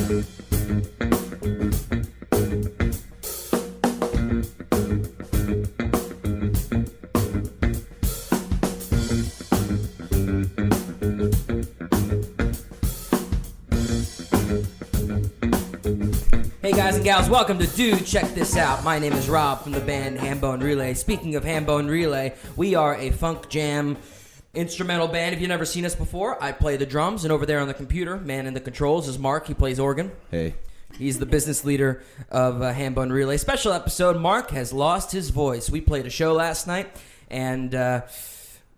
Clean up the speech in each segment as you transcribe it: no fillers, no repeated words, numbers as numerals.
Hey guys and gals, welcome to Dude Check This Out. My name is Rob from the band Hambone Relay. Speaking of Hambone Relay, we are a funk jam instrumental band. If you've never seen us before, I play the drums, and over there on the computer, man in the controls, is Mark. He plays organ. Hey. He's the business leader of Hambone Relay. Special episode, Mark has lost his voice. We played a show last night, and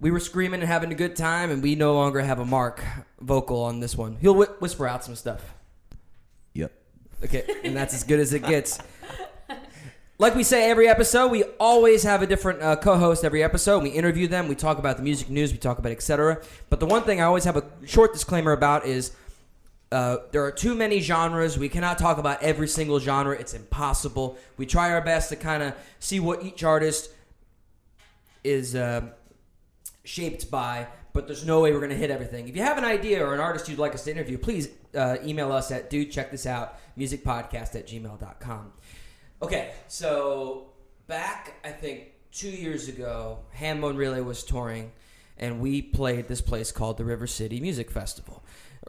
we were screaming and having a good time, and we no longer have a Mark vocal on this one. He'll whisper out some stuff. Yep. Okay, and that's as good as it gets. Like we say every episode, we always have a different co-host every episode. We interview them, we talk about the music news, we talk about etc. But the one thing I always have a short disclaimer about is there are too many genres. We cannot talk about every single genre. It's impossible. We try our best to kind of see what each artist is shaped by, but there's no way we're going to hit everything. If you have an idea or an artist you'd like us to interview, please email us at dudecheckthisout.musicpodcast@gmail.com. Okay, so back, I think, 2 years ago, Hambone Relay was touring, and we played this place called the River City Music Festival.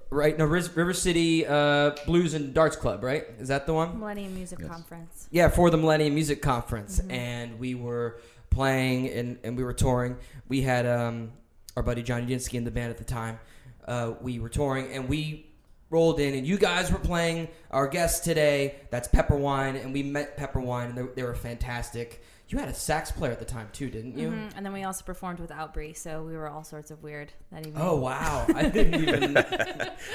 Right? No, River City Blues and Darts Club, right? Is that the one? Millennium Music Conference. Yeah, for the Millennium Music Conference. Mm-hmm. And we were playing, and we were touring. We had our buddy Johnny Dinsky in the band at the time. We were touring, and we rolled in, and you guys were playing. Our guest today, that's Pepperwine, and we met Pepperwine, and they were fantastic. You had a sax player at the time too, didn't you? Mm-hmm. And then we also performed with Outbree, so we were all sorts of weird that evening. Oh wow, I didn't even.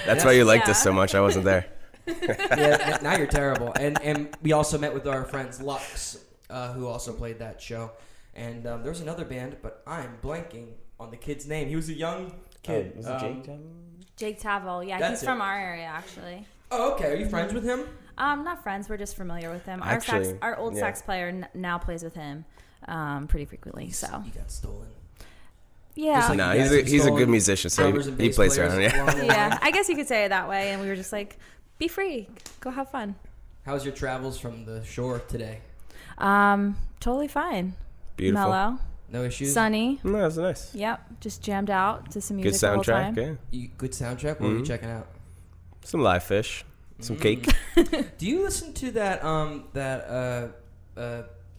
That's why you liked us so much. I wasn't there. Yeah, now you're terrible. And we also met with our friends Lux, who also played that show. And there was another band, but I'm blanking on the kid's name. He was a young kid. Was it Jake? Jake Tavel. Yeah, he's from our area, actually. Oh, okay. Are you friends with him? Not friends. We're just familiar with him. Actually, our old sax player now plays with him pretty frequently. So you got stolen. Yeah. Like no, he's a good musician, so he plays around. Yeah, I guess you could say it that way. And we were just like, be free, go have fun. How's your travels from the shore today? Totally fine. Beautiful. Mellow. No issues? Sunny. No, that's nice. Yep. Just jammed out to some music Good soundtrack, the whole time. yeah. Good soundtrack? What are you checking out? Some live fish. Some cake. Do you listen to that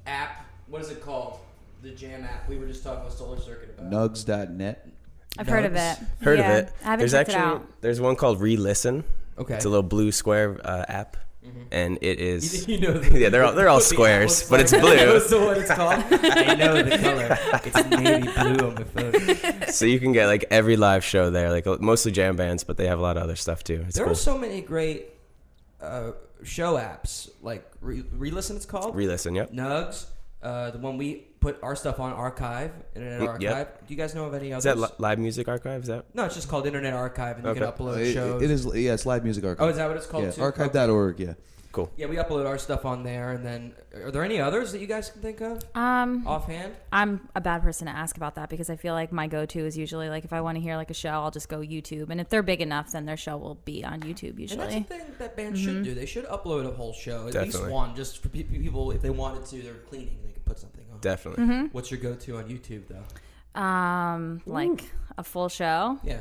app? What is it called? The Jam app. We were just talking with Solar Circuit about. Nugs.net. I've heard of it. Heard of it. I haven't checked it out. There's one called Re-Listen. Okay. It's a little blue square app. And it is, you know yeah, they're all squares, but it's blue. That's what it's called. I know the color. It's navy blue on my phone. So you can get like every live show there, like mostly jam bands, but they have a lot of other stuff too. It's there cool. are so many great show apps, like Re-Listen. It's called Re-Listen. Yep. Nugs, the one we put our stuff on Archive, Internet Archive. Yep. Do you guys know of any others? Is that Live Music Archive? Is that? No, it's just called Internet Archive, and you can upload shows. It is. Yeah, it's Live Music Archive. Oh, is that what it's called? Yeah, too? archive.org. Yeah. Cool. Yeah, we upload our stuff on there, and then are there any others that you guys can think of? Offhand? I'm a bad person to ask about that because I feel like my go-to is usually like if I want to hear like a show, I'll just go YouTube, and if they're big enough, then their show will be on YouTube usually. And that's the thing that bands should do. They should upload a whole show, at least Definitely. one, just for people if they wanted to. They're cleaning, they could put something on. Definitely. What's your go-to on YouTube though? Like a full show. Yeah.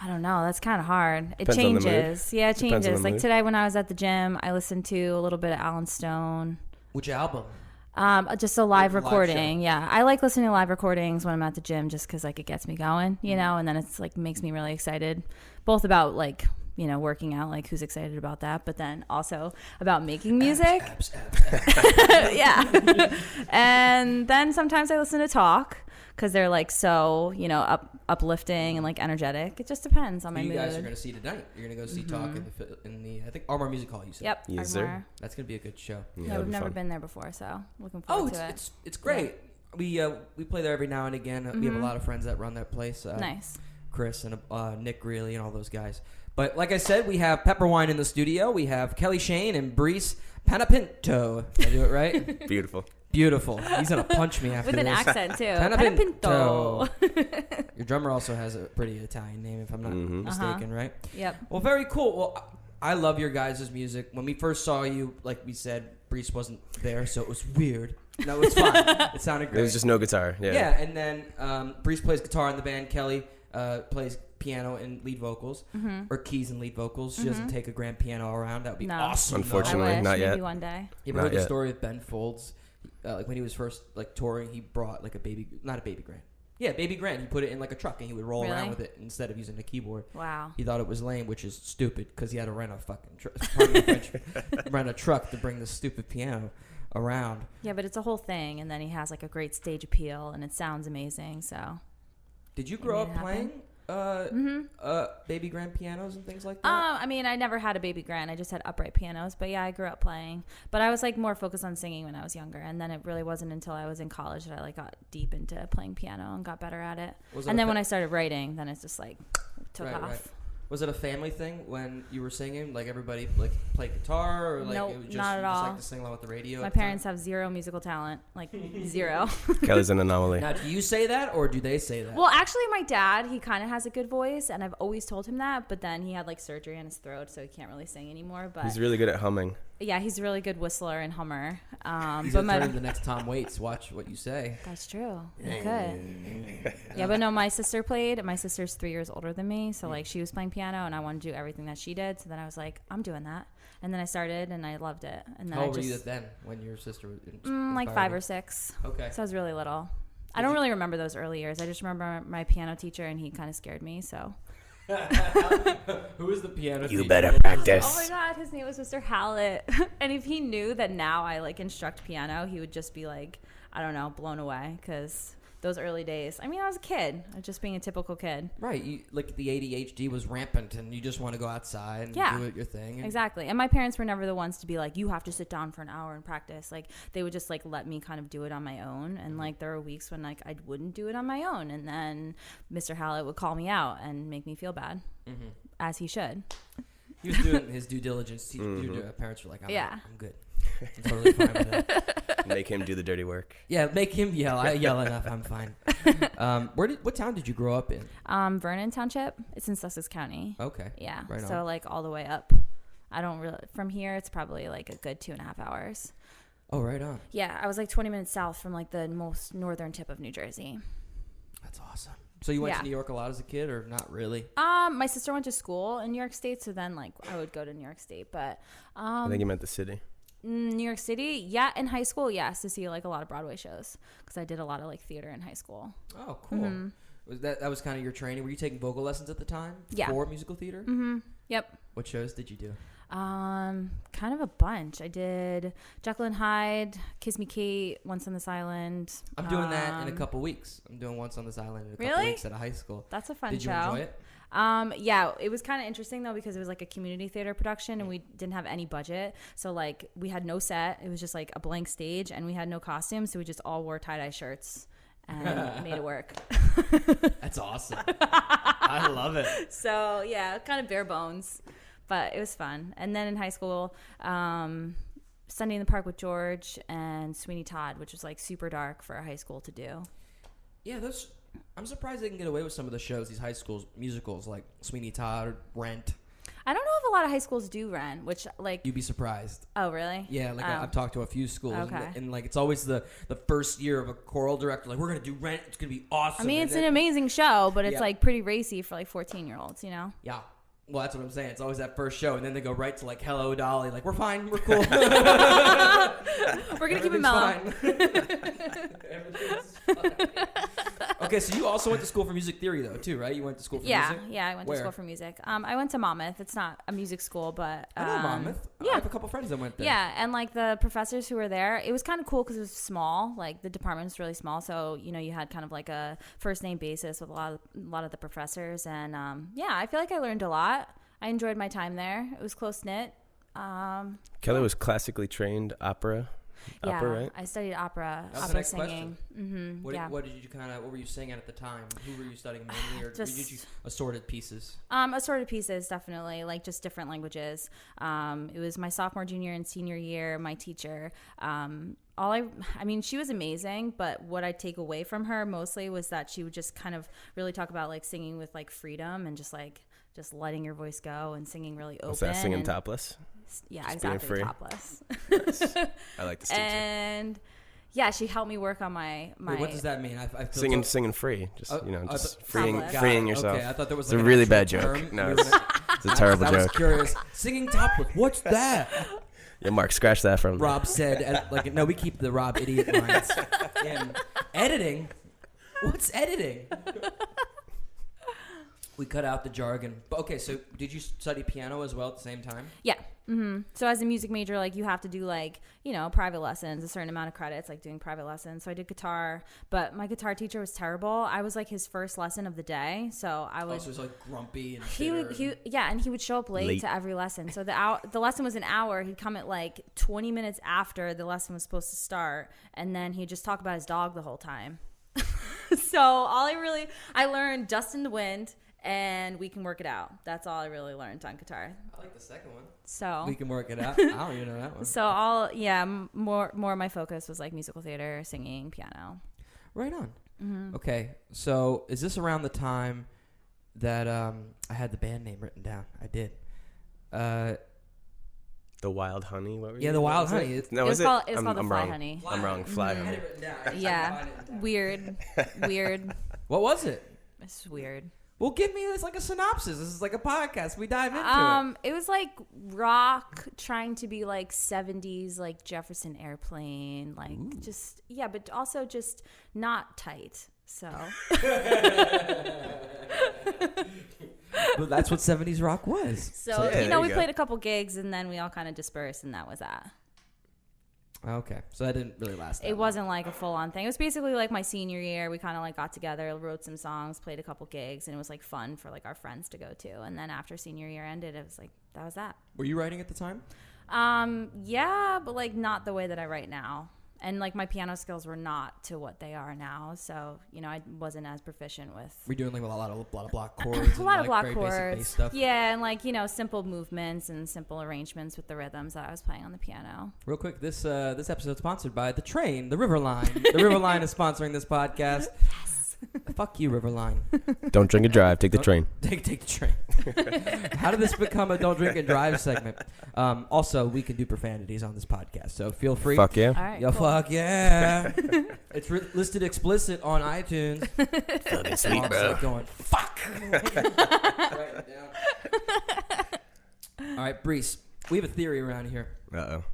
I don't know. That's kind of hard. It Depends on the mood. changes. Yeah, it Depends on changes. the Like mood. today when I was at the gym, I listened to a little bit of Alan Stone. Which album? Just a live Live recording. show. Yeah, I like listening to live recordings when I'm at the gym just because like it gets me going, you know, and then it's like makes me really excited, both about like working out, like who's excited about that, but then also about making music. Abs. Yeah. And then sometimes I listen to talk because they're like so uplifting and like energetic. It just depends on my mood. You guys are going to see tonight. You're going to go see Talk in the I think Armour Music Hall. You said. Yep. Yes, Armour. sir. That's going to be a good show. Yeah, we've never been there before, so looking forward to it. It's great. We play there every now and again. We have a lot of friends that run that place. Nice. Chris and Nick Greeley and all those guys. But like I said, we have Pepperwine in the studio. We have Kellie and Breece Panapinto. Did I do it right? Beautiful. Beautiful. He's going to punch me after With this. an accent, too. Panapinto. Panapinto. Your drummer also has a pretty Italian name, if I'm not mistaken, right? Yep. Well, very cool. Well, I love your guys' music. When we first saw you, like we said, Breece wasn't there, so it was weird. No, it was fine. It sounded great. There was just no guitar. Yeah. Yeah, and then Breece plays guitar in the band. Kelly plays piano and lead vocals, or keys and lead vocals. She doesn't take a grand piano around. That would be awesome. Unfortunately, I wish, not yet. maybe one day. You ever heard the story of Ben Folds? Like when he was first like touring, he brought like baby grand. Yeah, baby grand. He put it in like a truck and he would roll around with it instead of using a keyboard. Wow. He thought it was lame, which is stupid because he had to rent a rent a truck to bring this stupid piano around. Yeah, but it's a whole thing, and then he has like a great stage appeal, and it sounds amazing. So. Did you grow up playing baby grand pianos and things like that? I mean, I never had a baby grand. I just had upright pianos. But yeah, I grew up playing. But I was like more focused on singing when I was younger, and then it really wasn't until I was in college that I like got deep into playing piano and got better at it. And then when I started writing, then it's just like took off. Right. Was it a family thing when you were singing? Like everybody like played guitar, or like nope, it was not at all. Just like to sing along with the radio? My parents have zero musical talent, like zero. Kelly's an anomaly. Now, do you say that, or do they say that? Well, actually, my dad, he kind of has a good voice, and I've always told him that. But then he had like surgery on his throat, so he can't really sing anymore. But he's really good at humming. Yeah, he's a really good whistler and hummer. He's but the next Tom Waits. Watch what you say. That's true. You could. Yeah, but no, my sister played. My sister's 3 years older than me, so like she was playing piano, and I wanted to do everything that she did. So then I was like, I'm doing that, and then I started, and I loved it. And then how old were you then when your sister was like 5 or 6? Okay. So I was really little. I don't really remember those early years. I just remember my piano teacher, and he kind of scared me. So. Who was the piano teacher? You better practice. Oh my god, his name was Mr. Hallett. And if he knew that now I like instruct piano, he would just be like, I don't know, blown away. Because those early days, I mean, I was a kid. I was just being a typical kid. Right. You, like the ADHD was rampant and you just want to go outside and do your thing. Exactly. And my parents were never the ones to be like, you have to sit down for an hour and practice. Like they would just like let me kind of do it on my own. And like there were weeks when like I wouldn't do it on my own. And then Mr. Hallett would call me out and make me feel bad, as he should. He was doing his due diligence. Your parents were like, I'm good. I'm totally fine with that. Make him do the dirty work. Yeah, make him yell. I yell enough. I'm fine. What town did you grow up in? Vernon Township. It's in Sussex County. Okay. Yeah. Right so on. like all the way up. I don't really from here. It's probably like a good 2.5 hours. Oh, right on. Yeah, I was like 20 minutes south from like the most northern tip of New Jersey. That's awesome. So you went to New York a lot as a kid, or not really? My sister went to school in New York State, so then like I would go to New York State. But I think you meant the city. New York City, yeah. In high school, yes, to see like a lot of Broadway shows because I did a lot of like theater in high school. Oh, cool. Was that was kind of your training? Were you taking vocal lessons at the time? Yeah. For musical theater? Yep. What shows did you do? Kind of a bunch. I did Jekyll and Hyde, Kiss Me Kate, Once on This Island. I'm doing that in a couple weeks. I'm doing Once on This Island in a couple weeks at a high school. That's a fun show. Did you enjoy it? Yeah, it was kind of interesting though because it was like a community theater production and we didn't have any budget. So like we had no set. It was just like a blank stage and we had no costumes. So we just all wore tie-dye shirts and made it work. That's awesome. I love it. So yeah, kind of bare bones. But it was fun. And then in high school, Sunday in the Park with George and Sweeney Todd, which was like super dark for a high school to do. Yeah, I'm surprised they can get away with some of the shows, these high schools musicals like Sweeney Todd or Rent. I don't know if a lot of high schools do Rent, which like you'd be surprised. Oh, really? Yeah, like I've talked to a few schools, okay. and like it's always the first year of a choral director. Like we're gonna do Rent, it's gonna be awesome. I mean, it's an amazing show, but it's like pretty racy for like 14-year-olds, you know? Yeah. Well, that's what I'm saying. It's always that first show, and then they go right to like, "Hello, Dolly." Like, we're fine, we're cool. We're gonna keep it mellow. Everything's fine. Okay, so you also went to school for music theory, though, too, right? You went to school for music. Yeah, I went to school for music. I went to Monmouth. It's not a music school, but I know Monmouth. Yeah, I have a couple friends that went there. Yeah, and like the professors who were there, it was kind of cool because it was small. Like the department was really small, so you know you had kind of like a first name basis with a lot of the professors, and yeah, I feel like I learned a lot. I enjoyed my time there. It was close knit. Kelly was classically trained opera. Yeah, opera, right? I studied opera, That's opera singing. What were you singing at the time? Who were you studying mainly, or did you assorted pieces? Assorted pieces, definitely, like just different languages. It was my sophomore, junior, and senior year. My teacher, I mean, she was amazing, but what I take away from her mostly was that she would just kind of really talk about like singing with like freedom and just like just letting your voice go and singing really open. What's that, singing and, topless? Yeah, Just being exactly. free? Topless. Nice. I like this teacher. And yeah, she helped me work on my Wait, what does that mean? I feel Singing free. Just, just Topless. freeing yourself. Okay, I thought there was It's like a an really actual bad joke. term. No, You it's, were it's a terrible I was joke. curious. Singing topless. What's that? Yeah, Mark, scratch that from Rob said, no, we keep the Rob idiot lines. And editing? What's editing? We cut out the jargon. But okay, so did you study piano as well at the same time? Yeah. So as a music major, like you have to do like, private lessons, a certain amount of credits, like doing private lessons. So I did guitar, but my guitar teacher was terrible. I was like his first lesson of the day. So I was, Also, it was like grumpy and and he would show up late to every lesson. So the lesson was an hour. He'd come at like 20 minutes after the lesson was supposed to start. And then he'd just talk about his dog the whole time. So I learned Dust in the Wind and We Can Work It Out. That's all I really learned on guitar. I like the second one. So We Can Work It Out. I don't even know that one. So more of my focus was like musical theater, singing, piano. Right on. Okay, so is this around the time that I had the band name written down? I did. The Wild Honey. What were you? Yeah, the Wild what was Honey. it? It No, was is it? called the I'm Fly wrong. Honey. I'm wrong. Fly I had Honey. it written down. I couldn't Yeah, find it down. weird. What was it? It's weird. Well, give me this like a synopsis. This is like a podcast. We dive into it. It was like rock trying to be like 70s, like Jefferson Airplane, like but also just not tight. So But that's what 70s rock was. So yeah, there we you go. played a couple gigs and then we all kind of dispersed and that was that. Okay, so that didn't really last. It wasn't like a full on thing. It was basically like my senior year. We kind of like got together, wrote some songs, played a couple gigs, and it was like fun for like our friends to go to. And then after senior year ended, it was like that was that. Were you writing at the time? Yeah, but like not the way that I write now. And like my piano skills were not to what they are now. So, I wasn't as proficient with Were you doing like a lot of block chords? a lot of and, like, block very basic bass chords. stuff? Yeah, and like, simple movements and simple arrangements with the rhythms that I was playing on the piano. Real quick, this episode is sponsored by the train, the Riverline. The Riverline is sponsoring this podcast. Yes. Fuck you, Riverline. Don't drink and drive. Take the train. Take the train. How did this become a don't drink and drive segment? Also, we can do profanities on this podcast, so feel free. Fuck yeah. All right. Yeah, cool. fuck yeah. It's listed explicit on iTunes. Fucking sweet, Mom's bro. like going, fuck. Write it down. All right, Breece. We have a theory around here. Uh-oh.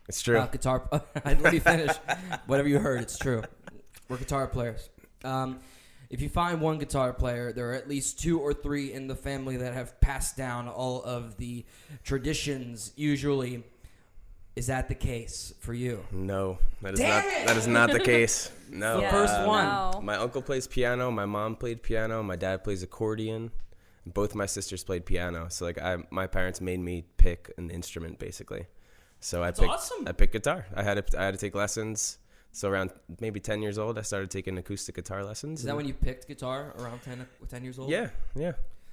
It's true. Guitar. Let me finish. Whatever you heard, it's true. We're guitar players. If you find one guitar player, there are at least 2 or 3 in the family that have passed down all of the traditions. Usually, is that the case for you? No, that is Damn not. it! That is not the case. No. The first one. No. My uncle plays piano. My mom played piano. My dad plays accordion. Both my sisters played piano. So like, my parents made me pick an instrument basically. So I picked. awesome. I picked guitar. I had to take lessons. So around maybe 10 years old, I started taking acoustic guitar lessons. Is that when you picked guitar around 10 years old? Yeah.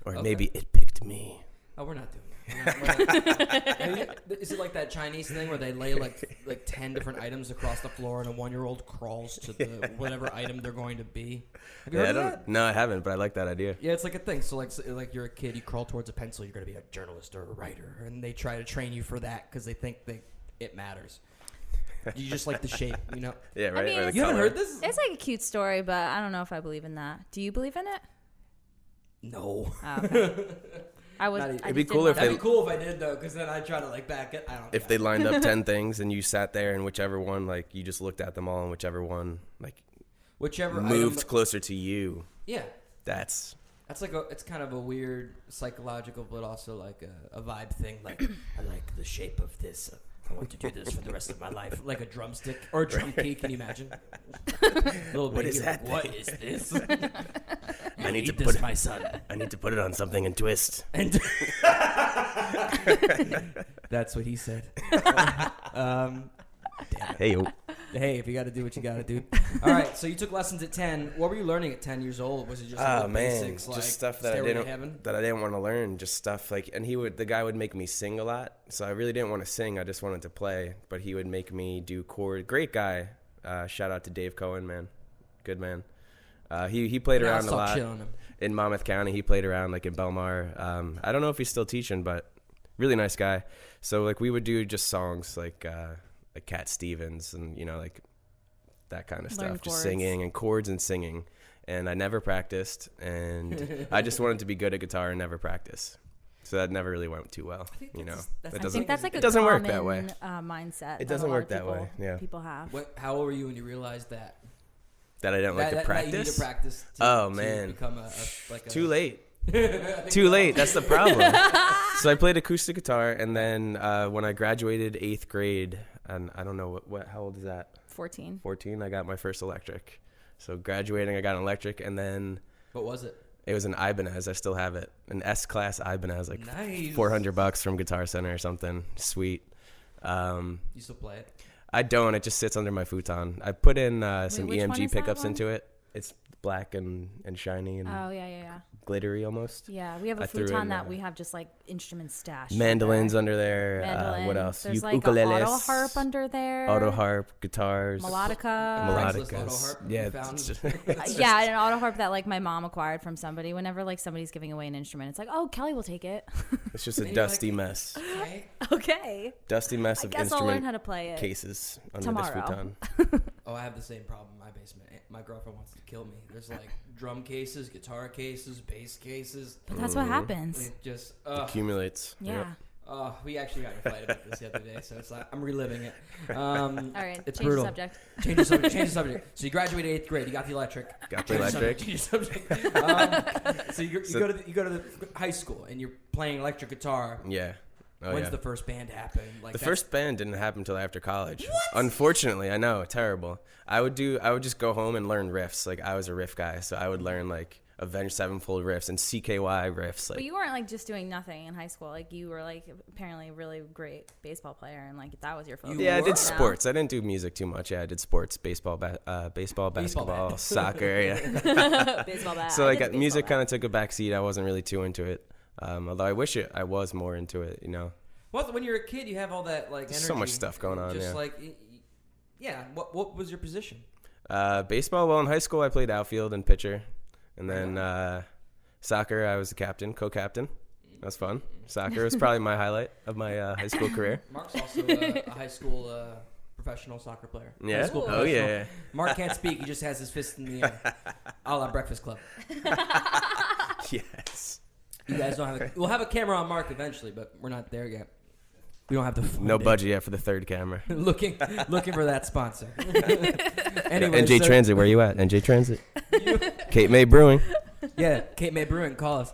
Or Okay. maybe it picked me. Oh, we're not doing that. Is it like that Chinese thing where they lay like 10 different items across the floor and a 1-year-old crawls to the whatever item they're going to be? Have you heard of that? No, I haven't, but I like that idea. Yeah, it's like a thing. So like you're a kid, you crawl towards a pencil, you're going to be a journalist or a writer, and they try to train you for that because they think it matters. You just like the shape, Yeah, right. mean, or the You haven't color. heard this? It's like a cute story, but I don't know if I believe in that. Do you believe in it? No. Oh, okay. I was. Not even. I It'd be just cool didn't if know That'd that. be cool if I did though, because then I'd try to back it. I don't. If they lined up 10 things and you sat there and whichever one, like you just looked at them all and whichever one like whichever moved item, closer to you, yeah. that's That's it's kind of a weird psychological, but also like a vibe thing. Like, I like the shape of this. I want to do this for the rest of my life. Like a drumstick or a drum key. Can you imagine? Little What baby, is that What thing?" is this? I need to Eat put this, it. my son. I need to put it on something and twist. And that's what he said. Hey, yo. Hey, if you got to do what you got to do. All right. So you took lessons at 10. What were you learning at 10 years old? Was it just Oh like man, basics, like just stuff that I Stairway to Heaven? didn't want to learn. Just stuff like, and the guy would make me sing a lot. So I really didn't want to sing. I just wanted to play. But he would make me do chord. Great guy. Shout out to Dave Cohen, man. Good man. He played around a lot. Chill on him. in Monmouth County. He played around like in Belmar. I don't know if he's still teaching, but really nice guy. So like we would do just songs like Cat Stevens and like that kind of Learn stuff, just chords. singing and chords and singing. And I never practiced, and I just wanted to be good at guitar and never practice. So that never really went too well, that's I think that's like it a doesn't common work that way. Mindset. It that a doesn't lot work of that way, yeah. People have. How old were you when you realized that? That I didn't like to practice. That you need to practice. Oh, to man. become Too late. Too late. That's the problem. So I played acoustic guitar, and then when I graduated 8th grade, and I don't know how old is that? 14. 14. I got my first electric. So graduating, I got an electric, and then What was it? it was an Ibanez. I still have it, an S-class Ibanez, like Nice. $400 from Guitar Center or something. Sweet. You still play it? I don't. It just sits under my futon. I put in some which one EMG is that pickups one? into it. It's black and shiny and Oh yeah. glittery almost. Yeah, we have a I threw futon in, that we have just like instruments stashed. Mandolins under under there. there. What else? There's like an Ukuleles, auto harp under there. auto harp, guitars, Melodica. Craigslist auto melodicas. harp you Yeah, found? it's just- Yeah, an auto harp that like my mom acquired from somebody. Whenever like somebody's giving away an instrument, it's like, oh, Kelly will take it. it's just a And you're dusty like, mess. Okay. Okay. Dusty mess I of guess I'll learn instrument how to play it cases under tomorrow. this futon. Oh, I have the same problem in my basement. My girlfriend wants to kill me. There's like drum cases, guitar cases, bass cases. But that's what happens. It just Accumulates. Yeah. Yep. oh, we actually got in a fight about this the other day, so it's like I'm reliving it. All right. It's change brutal. the subject. Change the subject. Change the subject. So you graduated 8th grade. You got the electric. Got the Change electric. Change the subject. So you go to the high school and you're playing electric guitar. Yeah. Oh, When's yeah. the first band happen? Like The that's- first band didn't happen until after college. Unfortunately, I know, terrible. I would just go home and learn riffs. Like I was a riff guy, so I would learn like Avenged Sevenfold riffs and CKY riffs. But Like you weren't like just doing nothing in high school. Like you were like apparently a really great baseball player, and like that was your focus. yeah, I were? did sports. I didn't do music too much. Yeah, I did sports, baseball, basketball, bat. soccer. Yeah. Baseball bat. So I like did music baseball kind of took a backseat. I wasn't really too into it. Although I wish I was more into it. Well, when you're a kid, you have all that like energy. There's so much stuff going on, Just yeah. like, yeah. What was your position? Baseball. Well, in high school, I played outfield and pitcher, and then soccer. I was the captain, co-captain. That was fun. Soccer was probably my highlight of my high school career. Mark's also a high school professional soccer player. High Yeah. school Oh professional. yeah. Mark can't speak. He just has his fist in the air. A la Breakfast Club. Yes. You guys don't have. We'll have a camera on Mark eventually, but we're not there yet. We don't have the fund No it. budget yet for the third camera. looking for that sponsor. Anyway, NJ so- Transit, where you at? NJ Transit. Cape May Brewing. Yeah, Cape May Brewing, call us.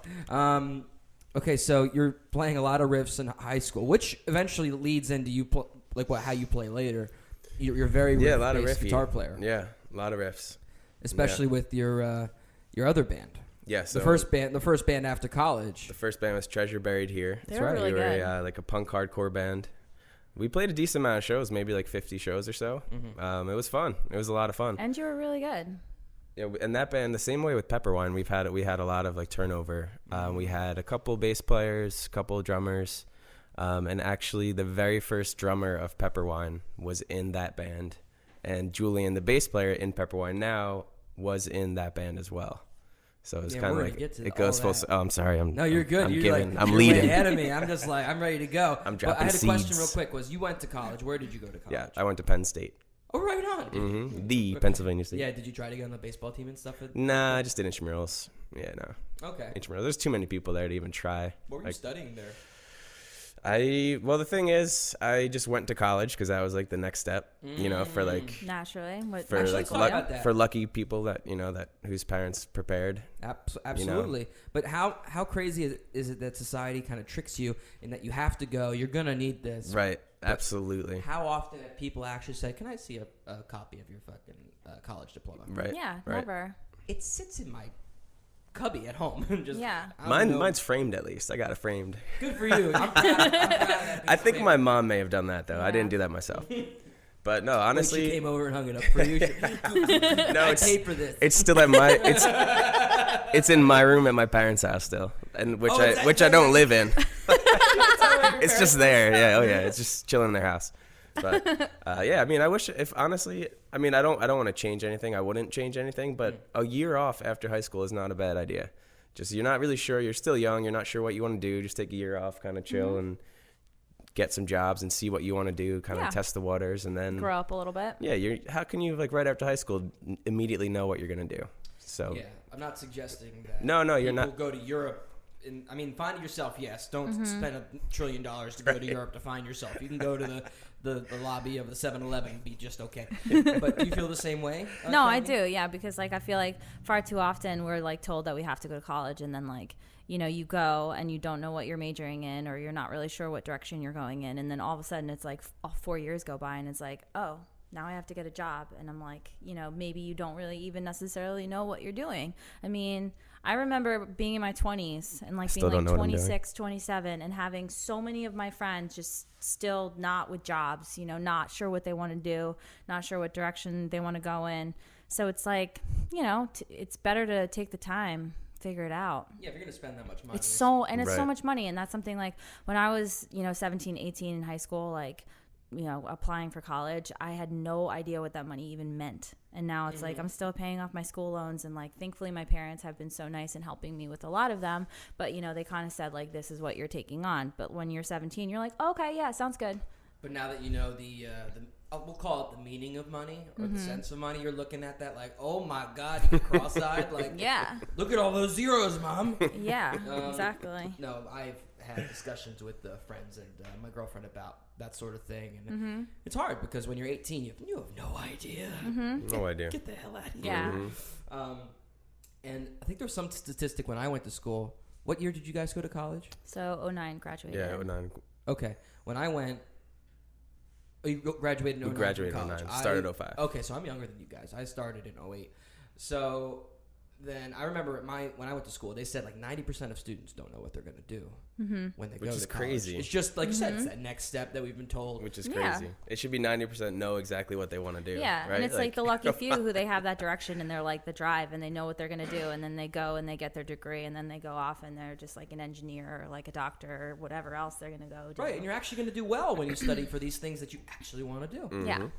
Okay, so you're playing a lot of riffs in high school, which eventually leads into you how you play later. You're very Yeah, a lot of riff-based riffy. guitar player, Yeah, a lot of riffs. especially with your other band. Yeah, so The first band after college. the first band was Treasure Buried Here. They were really We were good. like a punk hardcore band. We played a decent amount of shows, maybe like 50 shows or so. Mm-hmm. It was fun. It was a lot of fun. And you were really good. Yeah, and that band, the same way with Pepperwine, we had a lot of like turnover. We had a couple bass players, a couple drummers, and actually the very first drummer of Pepperwine was in that band, and Julian, the bass player in Pepperwine now, was in that band as well. So it's Yeah, kind of we're like gonna get to it all goes full. that. Oh, I'm sorry. No, you're good. I'm You're giving. like, I'm you're way leading. ahead of me. I'm just like I'm ready to go. I'm But I dropping had a question seeds. real quick. Was you went to college? Where did you go to college? Yeah, I went to Penn State. Oh, right on. The Pennsylvania State. Yeah, did you try to get on the baseball team and stuff? Nah, I just did intramurals. Yeah, no. Okay. Intramurals. There's too many people there to even try. What were you Like, studying there? well, the thing is, I just went to college because that was like the next step, for like Naturally. What, for Actually, like let's talk about that. for lucky people that whose parents prepared. Absolutely. But how crazy is it that society kind of tricks you in that you have to go? You're gonna need this. Right. Absolutely. How often have people actually say, "Can I see a copy of your fucking college diploma?" Right. Yeah, Right. never. It sits in my cubby at home. Just, Yeah. I don't know. Mine's framed at least. I got it framed. Good for you. I'm proud of that I piece think of my paper. mom may have done that though. I Yeah. didn't do that myself. But no, Wait, she honestly, came over and hung it up for you. no, I it's paid for this. it's still at my it's in my room at my parents' house still, and which I don't live in. It's just there. Yeah. Oh yeah. It's just chilling in their house. But yeah, I mean, I wish if honestly, I mean, I don't want to change anything. I wouldn't change anything, but a year off after high school is not a bad idea. just you're not really sure. You're still young. You're not sure what you want to do. Just take a year off, kind of chill and get some jobs and see what you want to do, kind of test the waters, and then grow up a little bit. Yeah, how can you like right after high school immediately know what you're gonna do? So yeah, I'm not suggesting that. No, you're not. Go to Europe. I mean, find yourself. Yes, don't spend $1 trillion to go to Europe to find yourself. You can go to the lobby of the 7-Eleven and be just okay. But do you feel the same way? No, I do. Yeah, because like I feel like far too often we're like told that we have to go to college, and then like you go and you don't know what you're majoring in, or you're not really sure what direction you're going in, and then all of a sudden it's like 4 years go by and it's like, oh, now I have to get a job. And I'm like, maybe you don't really even necessarily know what you're doing. I mean, I remember being in my 20s and like being like 26, 27 and having so many of my friends just still not with jobs, not sure what they want to do, not sure what direction they want to go in. So it's like, it's better to take the time, figure it out. Yeah, if you're going to spend that much money. It's so much money. And that's something like when I was, 17, 18 in high school, like, applying for college, I had no idea what that money even meant. And now it's like I'm still paying off my school loans, and like thankfully my parents have been so nice in helping me with a lot of them, but they kind of said like, this is what you're taking on. But when you're 17, you're like, oh, okay, yeah, sounds good. But now that you know the we'll call it the meaning of money or the sense of money, you're looking at that like, oh my God, you get cross-eyed like, yeah, look at all those zeros, Mom. Yeah, exactly. No, I've had discussions with friends and my girlfriend about that sort of thing, and it's hard because when you're 18, you have no idea. No idea. Get the hell out of here. Yeah. And I think there was some statistic when I went to school. What year did you guys go to college? So 09 graduated. Yeah, 09. Okay, when I went. Oh, you graduated in 09? We graduated in 09. Started 05. Okay, so I'm younger than you guys. I started in 08. So then I remember when I went to school, they said like 90% of students don't know what they're going to do when they go to college. Which is crazy. It's just like you said, it's that next step that we've been told. Which is crazy. It should be 90% know exactly what they want to do. Yeah, right? and it's like the lucky few who they have that direction and they're like the drive and they know what they're going to do, and then they go and they get their degree and then they go off and they're just like an engineer or like a doctor or whatever else they're going to go do. Right, and you're actually going to do well when you study for these things that you actually want to do. Yeah.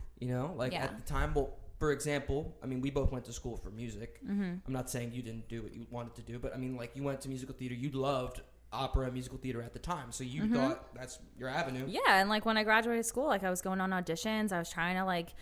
At the time, for example, I mean, we both went to school for music. I'm not saying you didn't do what you wanted to do, but I mean, like, you went to musical theater. You loved opera, musical theater at the time, so you thought that's your avenue. Yeah, and like when I graduated school, like I was going on auditions. I was trying to like,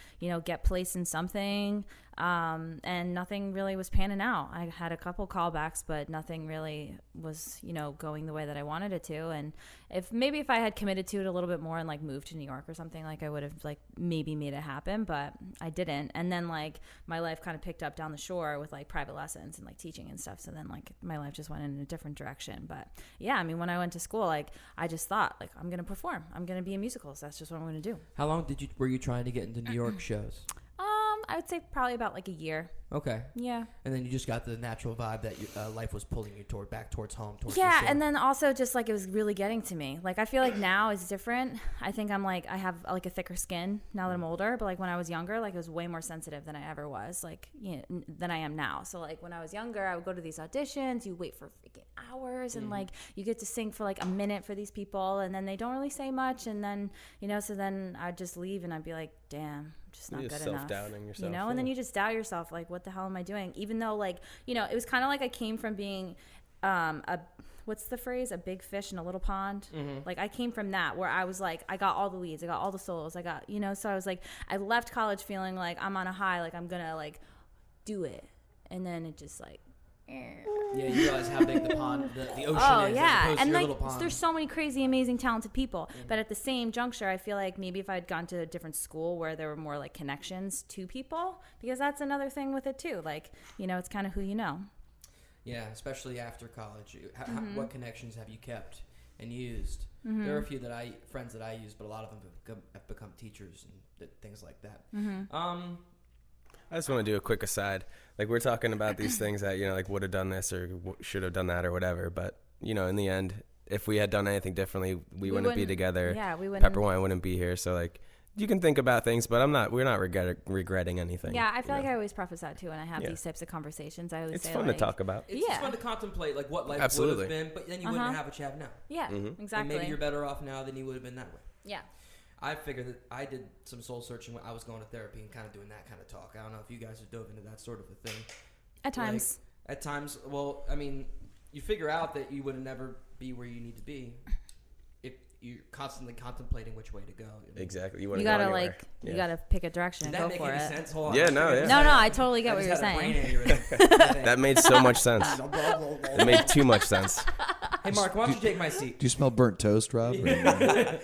get placed in something, and nothing really was panning out. I had a couple callbacks, but nothing really was, going the way that I wanted it to. And if I had committed to it a little bit more and like moved to New York or something, like I would have like maybe made it happen, but I didn't. And then like my life kind of picked up down the shore with like private lessons and like teaching and stuff. So then like my life just went in a different direction. But yeah, I mean, when I went to school, like I just thought like I'm going to perform. I'm going to be in musicals. That's just what I'm going to do. How long were you trying to get into New York shows? I would say probably about like a year. Okay. Yeah. And then you just got the natural vibe that life was pulling you back towards home. Yeah, and then also just like it was really getting to me. Like I feel like now is different. I think I have like a thicker skin now that I'm older. But like when I was younger, like I was way more sensitive than I ever was, like than I am now. So like when I was younger, I would go to these auditions. You wait for freaking hours, and like you get to sing for like a minute for these people, and then they don't really say much, and then so then I'd just leave, and I'd be like, damn. Just not good enough. Self-doubting yourself. And then you just doubt yourself, like, what the hell am I doing? Even though, like, it was kind of like I came from being what's the phrase? A big fish in a little pond. Like, I came from that where I was like, I got all the leads, I got all the solos, I got, so I was like, I left college feeling like I'm on a high, like I'm gonna like do it, and then it just like. Yeah, you realize how big the pond, the ocean is. Oh as yeah, opposed to and your like little pond. there's so many crazy, amazing, talented people. But at the same juncture, I feel like maybe if I'd gone to a different school where there were more like connections to people, because that's another thing with it too. Like it's kind of who you know. Yeah, especially after college. What connections have you kept and used? There are a few friends that I use, but a lot of them have become teachers and things like that. I just want to do a quick aside. Like, we're talking about these things that, like would have done this or should have done that or whatever. But, in the end, if we had done anything differently, we wouldn't be together. Yeah, we wouldn't. Pepperwine wouldn't be here. So, like, you can think about things, but we're not regretting anything. Yeah, I feel like I always preface that too when I have these types of conversations. I always say it's fun to talk about. It's just fun to contemplate, like, what life would have been, but then you wouldn't have what you have now. Yeah, exactly. And maybe you're better off now than you would have been that way. Yeah. I figured that I did some soul searching when I was going to therapy and kind of doing that kind of talk. I don't know if you guys have dove into that sort of a thing. At times. At times, well, I mean, you figure out that you would never be where you need to be if you're constantly contemplating which way to go. Exactly. You gotta like, you gotta pick a direction Did and that go make for any it. sense? Hold on. Yeah, no, yeah. No, I totally get I what just you're had a brain saying. aneurysm. That made so much sense. It made too much sense. Hey, Mark, why don't you take my seat? Do you smell burnt toast, Rob? Or-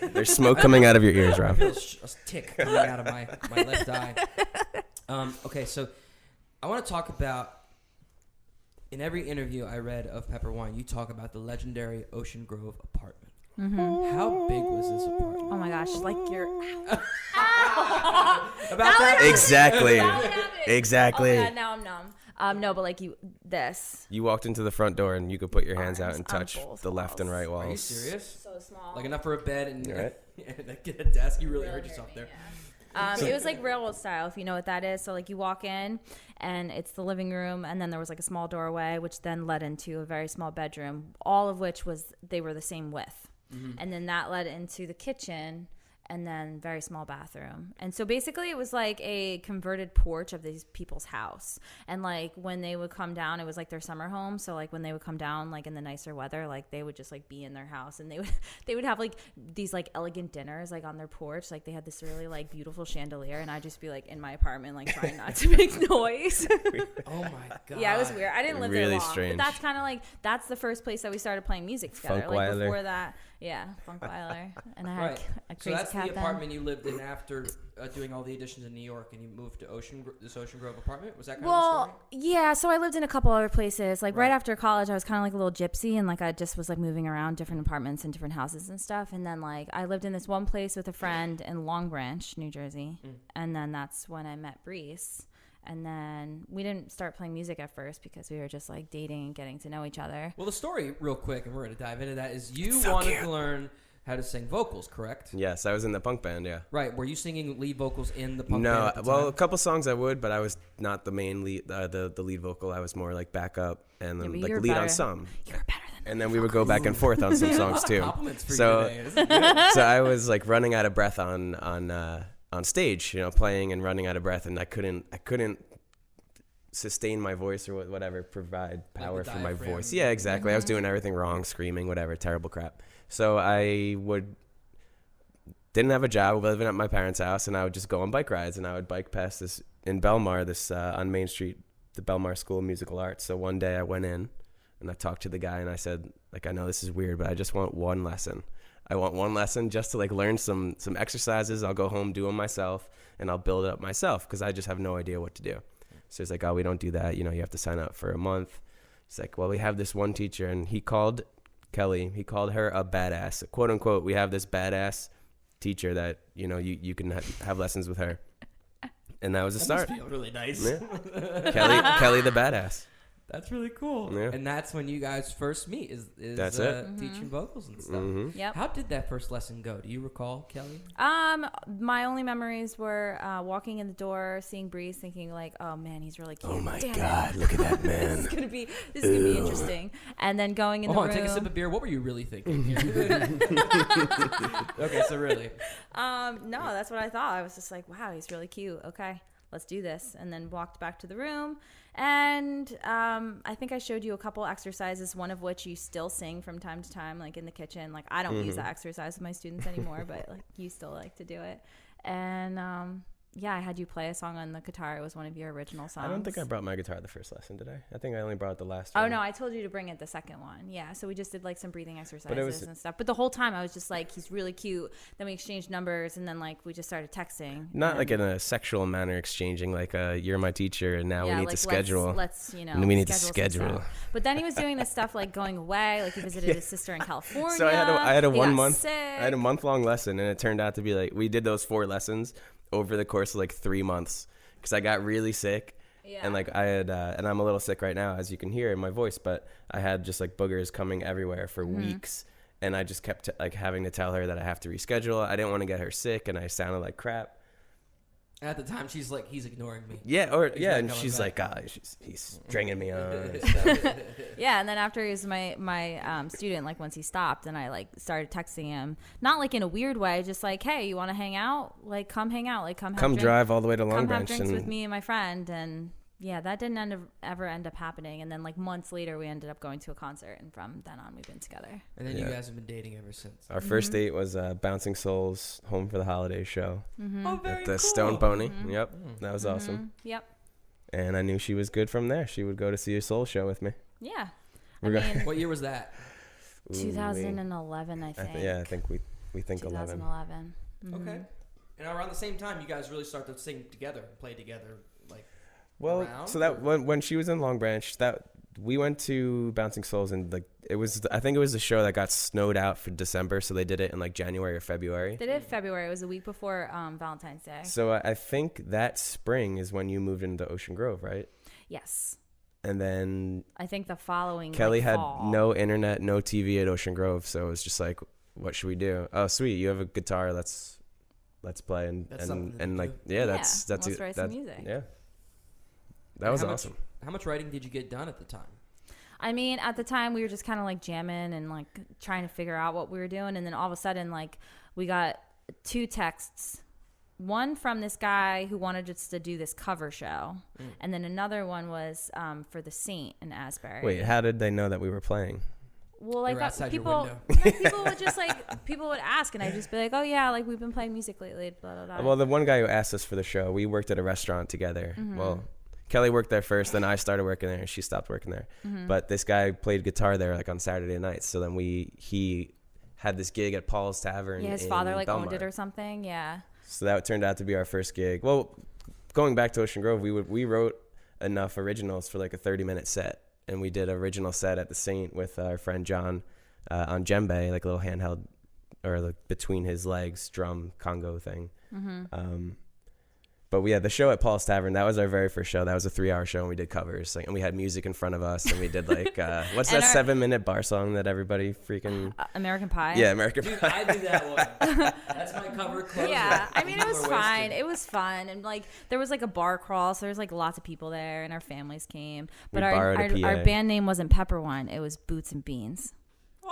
There's smoke coming out of your ears, I Rob. feel a tick coming out of my left eye. Okay, so I want to talk about, in every interview I read of Pepperwine, you talk about the legendary Ocean Grove apartment. Mm-hmm. How big was this apartment? Oh my gosh, like you're. About that? Exactly. Oh Exactly. my god, now I'm numb. No, but like this. You walked into the front door and you could put your hands out and on touch both the left and walls. right walls. Are you serious? So small. Like enough for a bed and, Right. and get a desk? You really hurt yourself there. It was like railroad style, if you know what that is. So like you walk in and it's the living room, and then there was like a small doorway, which then led into a very small bedroom, all of which they were the same width. Mm-hmm. And then that led into the kitchen, and then very small bathroom. And so basically it was like a converted porch of these people's house. And like when they would come down, it was like their summer home. So like when they would come down like in the nicer weather, like they would just like be in their house, and they would have like these like elegant dinners like on their porch. Like they had this really like beautiful chandelier, and I'd just be like in my apartment like trying not to make noise. Oh my god. Yeah, it was weird. I didn't live there Really long. strange. But that's kind of like, that's the first place that we started playing music together. Like Funkweiler. before that, yeah, Funkweiler. And I had Right. a So crazy that's cat the apartment you lived in after doing all the additions in New York, and you moved to this Ocean Grove apartment? Was that kind of the story? Well, yeah, so I lived in a couple other places. Like right Right. after college, I was kind of like a little gypsy, and like I just was like moving around different apartments and different houses and stuff. And then like I lived in this one place with a friend in Long Branch, New Jersey. And then that's when I met Breece. And then we didn't start playing music at first because we were just like dating and getting to know each other. Well, the story, real quick, and we're going to dive into that, is you So wanted cute. to learn how to sing vocals, correct? Yes, I was in the punk band, yeah. Right. Were you singing lead vocals in the punk band No, at the well, a time? couple songs I would, but I was not the main lead, the lead vocal. I was more like backup and Yeah, then but like you're lead better. on some. You were better than And then we would go back and forth on some songs too. Compliments for So- you today. This is good. So I was like running out of breath on stage, you know, playing and running out of breath, and I couldn't sustain my voice or whatever, provide power the for my diaphragm. voice. Yeah, exactly. I was doing everything wrong, screaming, whatever, terrible crap. So I didn't have a job, living at my parents' house, and I would just go on bike rides, and I would bike past this in Belmar, on Main Street, the Belmar School of Musical Arts. So one day I went in and I talked to the guy and I said, like, I know this is weird, but I just want one lesson. I want one lesson just to like learn some exercises. I'll go home, do them myself, and I'll build it up myself because I just have no idea what to do. So he's like, oh, we don't do that. You know, you have to sign up for a month. He's like, well, we have this one teacher, and he called Kelly. He called her a badass, quote unquote. We have this badass teacher that, you know, you can have lessons with her. And that was the That start. must feel really nice. Yeah. Kelly the badass. That's really cool. Yeah. And that's when you guys first meet, is That's it. teaching vocals and stuff. Mm-hmm. Yep. How did that first lesson go? Do you recall, Kelly? My only memories were walking in the door, seeing Breece, thinking like, "Oh man, he's really cute." Oh my Damn it. God, look at that This man. is gonna be interesting. And then going in Hold on, the room. take a sip of beer. What were you really thinking here? Okay, so really. No, that's what I thought. I was just like, wow, he's really cute. Okay, let's do this. And then walked back to the room. And I think I showed you a couple exercises, one of which you still sing from time to time, like in the kitchen. Like I don't use that exercise with my students anymore, but like you still like to do it. And yeah, I had you play a song on the guitar. It was one of your original songs. I don't think I brought my guitar the first lesson, did I? I think I only brought the last Oh one. no, I told you to bring it the second one. Yeah, so we just did like some breathing exercises was- and stuff. But the whole time I was just like, he's really cute. Then we exchanged numbers, and then like we just started texting. Not and, like in a sexual manner exchanging, like you're my teacher and now yeah, we need like, to schedule. Let's you know. And we need to some schedule. stuff. But then he was doing this stuff like going away. Like he visited his sister in California. So I had a He got 1 month, sick. I had a month-long lesson, and it turned out to be like, we did those 4 lessons over the course of like 3 months because I got really sick. Yeah. And like I had, and I'm a little sick right now, as you can hear in my voice, but I had just like boogers coming everywhere for weeks. And I just kept like having to tell her that I have to reschedule. I didn't want to get her sick, and I sounded like crap. At the time, she's like, he's ignoring me. Yeah, not and coming she's back. like, he's stringing me on. And stuff. Yeah, and then after he was my student, like once he stopped, and I like started texting him, not like in a weird way, just like, hey, you want to hang out? Like come hang out, like come have Come drink- drive all the way to Long come Branch have drinks and with me and my friend, and yeah, that didn't ever end up happening. And then like months later, we ended up going to a concert, and from then on, we've been together. And then you guys have been dating ever since. Our first date was Bouncing Souls Home for the Holidays show Oh, very at the cool. Stone Pony. Yep, that was awesome. Yep. And I knew she was good from there. She would go to see a soul show with me. Yeah. We're I mean, What year was that? 2011, I think. I think we think 11. 2011. Okay. And around the same time, you guys really start to sing together, play together, like. Well, around, so that when she was in Long Branch, that we went to Bouncing Souls, and like I think it was the show that got snowed out for December, so they did it in like January or February. They did it February. It was a week before Valentine's Day. So I think that spring is when you moved into Ocean Grove, right? Yes. And then I think the following Kelly had fall. no internet, no TV at Ocean Grove, so it was just like, what should we do? Oh, sweet, you have a guitar. Let's play That's something to and do. like that's let's write some music. Yeah, that was How much- awesome. How much writing did you get done at the time? I mean, at the time we were just kind of like jamming and like trying to figure out what we were doing, and then all of a sudden like we got 2 texts. One from this guy who wanted us to do this cover show, and then another one was for the Saint in Asbury. Wait, how did they know that we were playing? Well, like They were outside your people, window. people would just like people would ask, and I'd just be like, "Oh yeah, like we've been playing music lately." Blah blah blah. Well, the one guy who asked us for the show, we worked at a restaurant together. Well, Kelly worked there first, then I started working there, and she stopped working there. But this guy played guitar there like on Saturday nights. So then he had this gig at Paul's Tavern. Yeah, his in father like Belmar. owned it or something. Yeah. So that turned out to be our first gig. Well, going back to Ocean Grove, we wrote enough originals for like a 30-minute set, and we did an original set at the Saint with our friend John on djembe, like a little handheld or like between his legs drum Congo thing. But the show at Paul's Tavern, that was our very first show. That was a 3-hour show, and we did covers. Like, and we had music in front of us, and we did like what's that 7-minute bar song that everybody freaking American Pie. Yeah, American Dude, Pie. I do that one. That's my cover closer. Yeah, I mean, it People was are fine. wasted. It was fun, and like there was like a bar crawl, so there was like lots of people there, and our families came. But We borrowed a our PA. band name wasn't Pepperwine; it was Boots and Beans.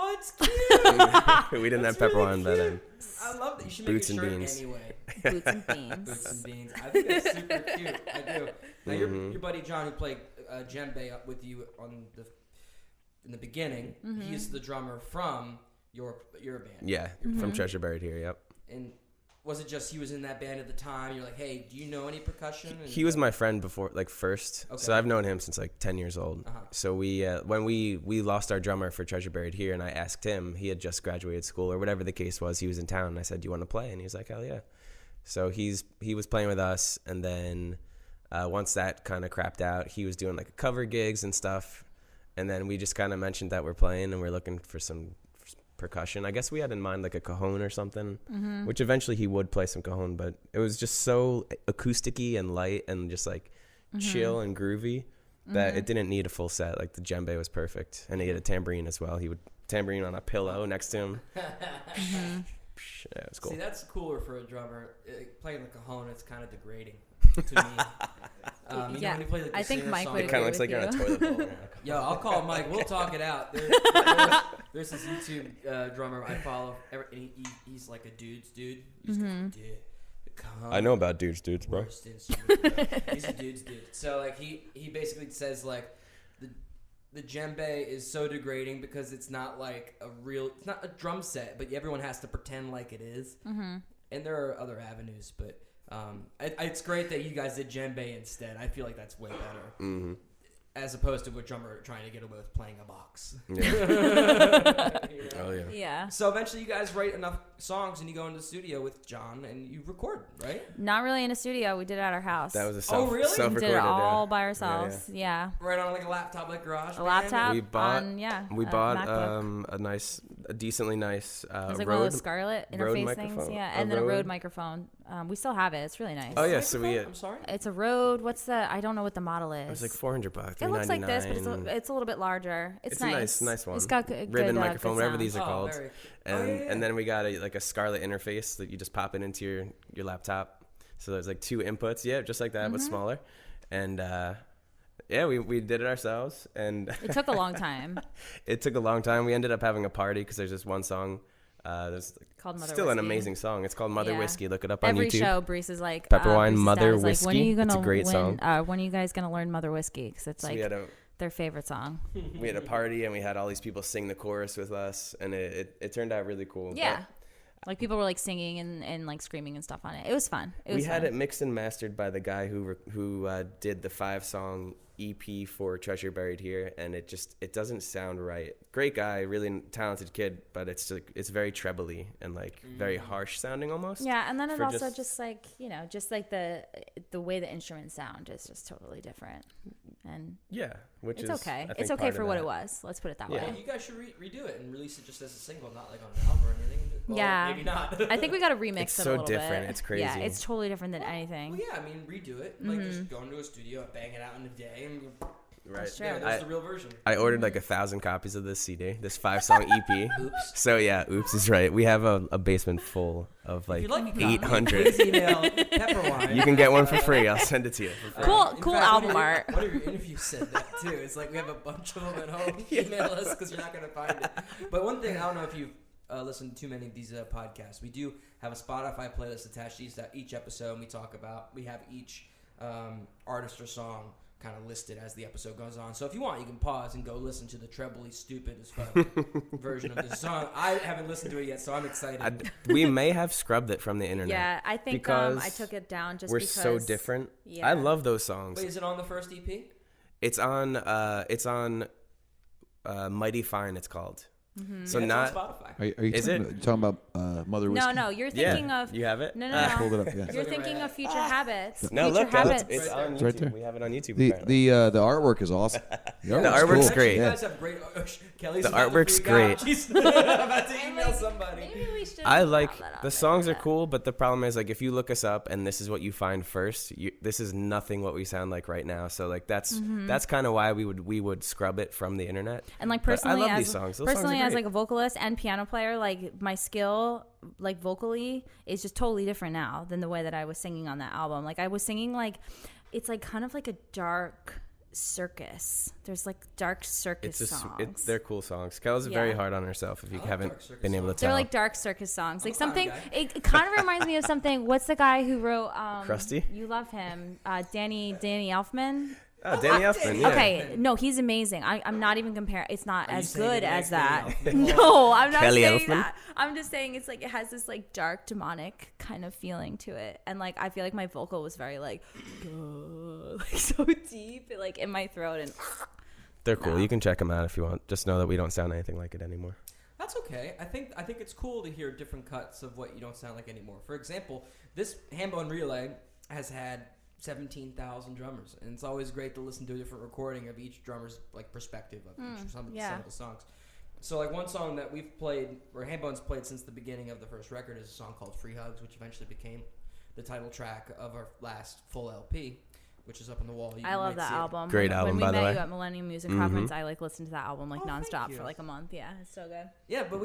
Oh, it's cute. We didn't have That's really Pepperwine, but cute. I love that. You should make Boots a and shirt Beans. anyway. Boots and Beans. Boots and Beans. I think that's super cute. I do. Now your buddy John, who played djembe up with you in the beginning, he's the drummer from your band. yeah, from Treasure Buried Here. Yep. And was it just he was in that band at the time? You're like, hey, do you know any percussion? And He was my friend before, like first. Okay. So I've known him since like 10 years old. Uh-huh. So we, when we lost our drummer for Treasure Buried Here, and I asked him, he had just graduated school or whatever the case was. He was in town, and I said, "Do you want to play?" And he was like, "Hell yeah!" So he was playing with us, and then once that kind of crapped out, he was doing like cover gigs and stuff, and then we just kind of mentioned that we're playing and we're looking for some percussion. I guess we had in mind like a cajon or something, which eventually he would play some cajon, but it was just so acousticy and light and just like chill and groovy that it didn't need a full set. Like the djembe was perfect, and he had a tambourine as well. He would tambourine on a pillow next to him. Yeah, it was cool. See, that's cooler for a drummer. Playing the cajon, it's kind of degrading to me. You know, when you play, like, the I think singer Mike song- would It kind of agree looks like with you're on a you. toilet bowl. Yo, I'll call Mike. We'll talk it out. There's this YouTube drummer I follow. He's like a dude's dude. He's like, dude, come I know about dudes, bro. worst instrument. He's a dude's dude. So like he basically says like the djembe is so degrading because it's not like it's not a drum set, but everyone has to pretend like it is. And there are other avenues, but it's great that you guys did djembe instead. I feel like that's way better. As opposed to a drummer trying to get away with playing a box. Yeah. You know? Oh yeah. Yeah. So eventually you guys write enough songs and you go into the studio with John and you record, right? Not really in a studio. We did it at our house. That was a Oh, really? we self-recorded. did it all yeah. by ourselves. Yeah. Right on like a laptop, like Garage. A laptop. We bought- on, We a bought MacBook. a decently nice It was like Rode. one of those Scarlett Rode interface things. microphone. Yeah, A and then a Rode Rode. microphone. We still have it. It's really nice. Oh yeah, so we I'm sorry. It's a Rode. What's the? I don't know what the model is. it was like $400. It looks like this, but $399. it's a little bit larger. It's a nice one. It's got good ribbon good, microphone, good whatever sound. these are called. Very, And then we got a Scarlett interface that you just pop it into your laptop. So there's like 2 inputs, just like that, but smaller. And we did it ourselves, and It took a long time. it took a long time. We ended up having a party because there's this one song There's Called Mother still an Whiskey. amazing song. It's called Mother Yeah. Whiskey. Look it up on Every YouTube. show, Breece is like Pepperwine, Breece's Mother dad is like, Whiskey. when are you gonna It's a great song. when are you guys gonna learn Mother Whiskey? Because it's So like their favorite song. we had a party and we had all these people sing the chorus with us, and it turned out really cool. Yeah. Like people were like singing and like screaming and stuff on it. It was fun. We had it mixed and mastered by the guy who did the 5-song EP for Treasure Buried Here, and it doesn't sound right. Great guy, really talented kid, but it's very trebly and like very harsh sounding almost. Yeah, and then it also just like, you know, just like the way the instruments sound is just totally different. And yeah, which it's is okay. I think, It's okay part for of what that. it was. Let's put it that Yeah. way. You guys should redo it and release it just as a single, not like on an album or anything. Well, Yeah. maybe not. I think we got to remix It's it so a little different. bit. It's crazy. Yeah, it's totally different than anything. Well, yeah, I mean, redo it. Like, just go into a studio, bang it out in a day, and Right. That's true. yeah, that's the real version. I ordered like 1,000 copies of this CD, this 5-song EP. Oops. So yeah, oops is right. We have a basement full of If like you'd like a copy, 800. please email Pepperwine. You can get one for free. I'll send it to you for free. Cool In cool fact, album one art. of your interviews said that too. It's like we have a bunch of them at home. Email us because you're not going to find it. But one thing, I don't know if you've listened to too many of these podcasts. We do have a Spotify playlist attached to each episode, and we have each artist or song kind of listed as the episode goes on. So if you want, you can pause and go listen to the trebly stupid as fuck version of this song. I haven't listened to it yet, so I'm excited. We may have scrubbed it from the internet. Yeah, I think because I took it down just we're because so different. Yeah. I love those songs. Wait, is it on the first EP? It's on Mighty Fine. It's called. So Yeah, not. it's on Spotify. Are you Is talking about Mother Whiskey? No, you're thinking Yeah, of you have it. No, I pulled it up. Yeah. You're thinking of Future Habits. No, Future look, Habits. it's on It's YouTube. right there. We have it on YouTube. The apparently. the artwork is awesome. The artwork's cool. great. You Yeah. guys have great. Kelly's The about to artwork's freak great. out. She's about to email somebody. Maybe we should. I like put that out the there, songs are but- cool, but the problem is like if you look us up and this is what you find first, this is nothing what we sound like right now. So like that's kind of why we would scrub it from the internet. And like But personally, I love as these songs. Those songs are personally as great. like a vocalist and piano player, like my skill, like vocally, is just totally different now than the way that I was singing on that album. Like I was singing like it's like kind of like a dark circus. There's like dark circus songs. They're cool songs. Kel's very Yeah. hard on herself if you I like haven't dark circus been able to songs. They're tell. like dark circus songs. Like I'm a clown something. guy. It kind of reminds me of something. What's the guy who wrote? Krusty? You love him, Danny Elfman. Oh, Danny Elfman. Yeah. Okay, no, he's amazing. I'm not even comparing. It's not Are you as saying good it as like that. Danny Elfman? No, I'm not Kelly saying Elfman? that. I'm just saying it's like it has this like dark demonic kind of feeling to it, and like I feel like my vocal was very like, like so deep, like in my throat, and They're cool. No. You can check them out if you want. Just know that we don't sound anything like it anymore. That's okay. I think it's cool to hear different cuts of what you don't sound like anymore. For example, this Hambone Relay has had 17,000 drummers, and it's always great to listen to a different recording of each drummer's like perspective of some of the songs. So like one song that we've played, or Hambone's played since the beginning of the first record, is a song called Free Hugs, which eventually became the title track of our last full LP, which is up on the wall. I love that album. Great album, When by we the met way. you at Millennium Music Conference, I like listened to that album like Oh, thank nonstop you. for like a month. Yeah, it's so good. Yeah, but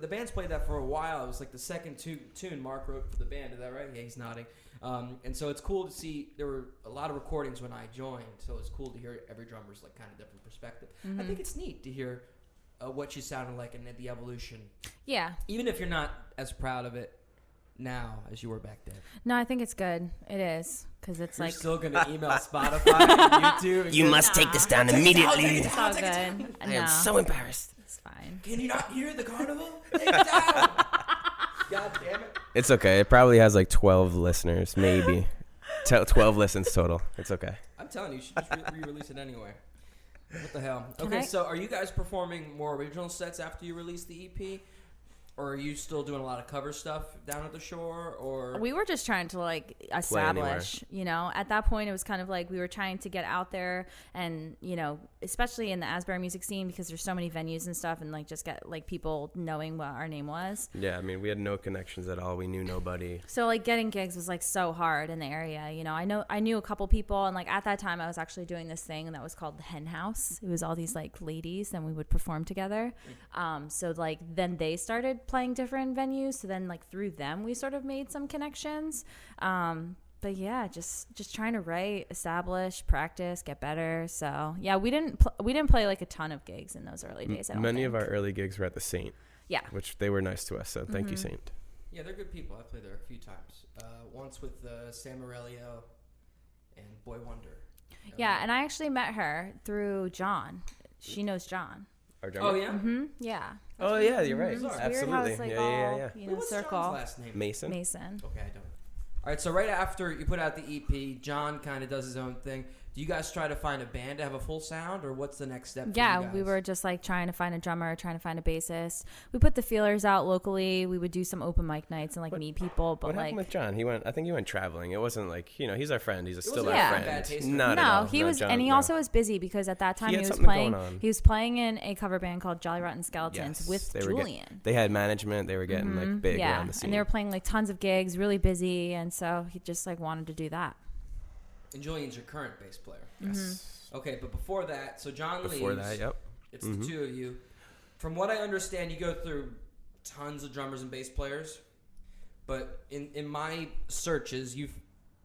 the band's played that for a while. It was like the second tune Mark wrote for the band. Is that right? Yeah, he's nodding. And so it's cool to see, there were a lot of recordings when I joined, so it's cool to hear every drummer's like kind of different perspective. I think it's neat to hear what you sounded like and the evolution, Yeah. even if you're not as proud of it now as you were back then. No, I think it's good. It is because it's You're like still gonna email Spotify and YouTube. And You say, must take this down immediately. it's all good. I am so embarrassed. It's fine. Can you not hear the carnival? Take it down. God damn it. It's okay. It probably has like 12 listeners, maybe. 12 listens total. It's okay. I'm telling you, you should just re-release it anyway. What the hell? Can Okay, I- so are you guys performing more original sets after you release the EP? Or are you still doing a lot of cover stuff down at the shore? Or We were just trying to like establish, you know, at that point it was kind of like we were trying to get out there and, you know, especially in the Asbury music scene because there's so many venues and stuff and like just get like people knowing what our name was. Yeah, I mean, we had no connections at all. We knew nobody. So like getting gigs was like so hard in the area, you know. I knew a couple people and like at that time I was actually doing this thing that was called the Hen House. It was all these like ladies and we would perform together. So like then they started playing different venues, so then like through them we sort of made some connections. But yeah, just trying to write, establish, practice, get better. So yeah, we didn't play like a ton of gigs in those early days. I don't Many think. of our early gigs were at the Saint. Yeah. Which they were nice to us, so thank you, Saint. Yeah, they're good people. I've played there a few times. Once with Sam Aurelio and Boy Wonder. Yeah, and I actually met her through John. She knows John. Our drummer? Oh, yeah? Mm-hmm. Yeah. Oh, yeah, you're right. It's weird how Absolutely. it's like yeah. all, you know, What's circle. John's last name? Mason? Mason. Okay, I don't. All right, so right after you put out the EP, John kind of does his own thing. Do you guys try to find a band to have a full sound, or what's the next step? Yeah, we were just like trying to find a drummer, trying to find a bassist. We put the feelers out locally. We would do some open mic nights and like meet people. But What like, happened with John? I think he went traveling. It wasn't like, he's our friend. He's still wasn't our a bad taste friend. for him. Not at no, all. he No, was, John, and he no. also was busy because at that time He he, had was something playing. going on. He was playing in a cover band called Jolly Rotten Skeletons with they were Julian. They had management. They were getting like big around the scene. And they were playing like tons of gigs, really busy, and so he just like wanted to do that. And Julian's your current bass player. Yes. Okay, but before that, so John leaves. Before that, yep. It's the two of you. From what I understand, you go through tons of drummers and bass players. But in my searches, you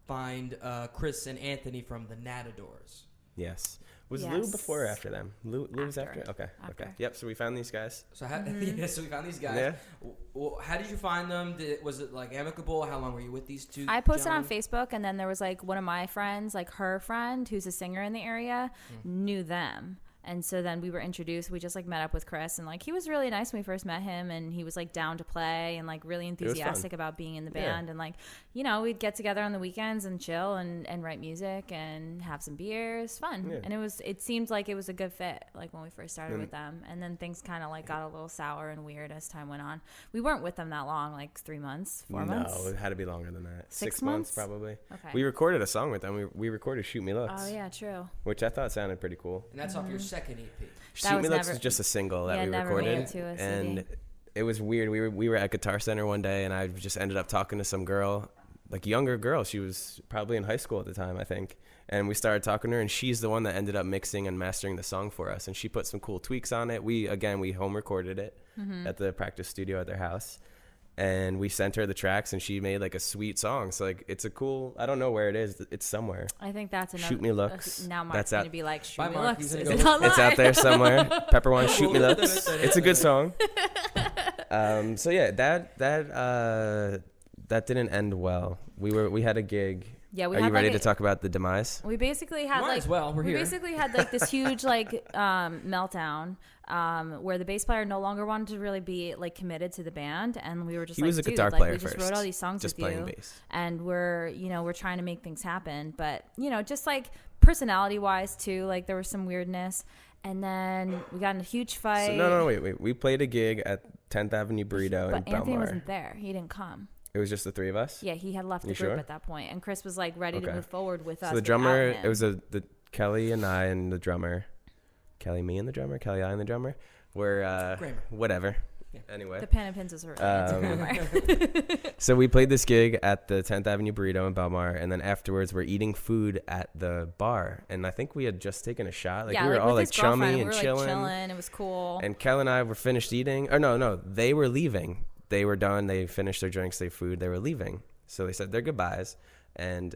find Chris and Anthony from the Natadors. Yes. Was Lou before or after them? Lou was after? Okay. Yep, so we found these guys. So so we found these guys. Yeah. Well, how did you find them? Was it like amicable? How long were you with these two? I posted on gentlemen? Facebook, and then there was like one of my friends, like her friend, who's a singer in the area, knew them. And so then we were introduced. We just like met up with Chris, and like he was really nice when we first met him, and he was like down to play and like really enthusiastic about being in the band. And like, we'd get together on the weekends and chill and write music and have some beers. Fun. Yeah. And it seemed like it was a good fit, like when we first started with them. And then things kind of like got a little sour and weird as time went on. We weren't with them that long, like 3 months, 4 months. No, it had to be longer than that. 6 months months? probably. Okay. We recorded a song with them. We recorded Shoot Me Looks. Oh yeah, true. Which I thought sounded pretty cool. And that's off your second EP. Shoot Me was Looks never- was just a single that we never recorded. made it to a CD. And it was weird. We were at Guitar Center one day, and I just ended up talking to some girl, like younger girl. She was probably in high school at the time, I think. And we started talking to her, and she's the one that ended up mixing and mastering the song for us. And she put some cool tweaks on it. We home recorded it at the practice studio at their house. And we sent her the tracks, and she made like a sweet song. So like, it's a cool. I don't know where it is. It's somewhere. I think that's another. Shoot Me Looks. Now Mark's That's going out. to be like, shoot Bye, me Mark. looks. He's Is gonna it go not It's live? out there somewhere. Pepperwine, Shoot Me Looks. It's a good song. So yeah, that didn't end well. We had a gig. Yeah, we Are had you ready like to talk about the demise? We basically had Might like as well. We're here. basically had like this huge like meltdown where the bass player no longer wanted to really be like committed to the band, and we were just He like, was a dude, guitar like, player we just first, wrote all these songs just with playing you, bass. and we're trying to make things happen, but just like personality wise too, like there was some weirdness. And then we got in a huge fight. So, no, wait. We played a gig at 10th Avenue Burrito in but Anthony Belmar. wasn't there. He didn't come. It was just the three of us? Yeah, he had left the You group sure? at that point, and Chris was like ready to Okay. move forward with us. So the drummer, without him. it was the Kelly and I and the drummer. Kelly, me and the drummer. Kelly, I and the drummer. Were, Kramer. whatever. Yeah. Anyway. the Pan and Pins was So we played this gig at the 10th Avenue Burrito in Belmar, and then afterwards we're eating food at the bar, and I think we had just taken a shot. Like we were all with like his girlfriend, chummy we and were, chilling. Like, chilling. It was cool. And Kel and I were finished eating. Or no, they were leaving. They were done. They finished their drinks, their food. They were leaving. So they said their goodbyes, and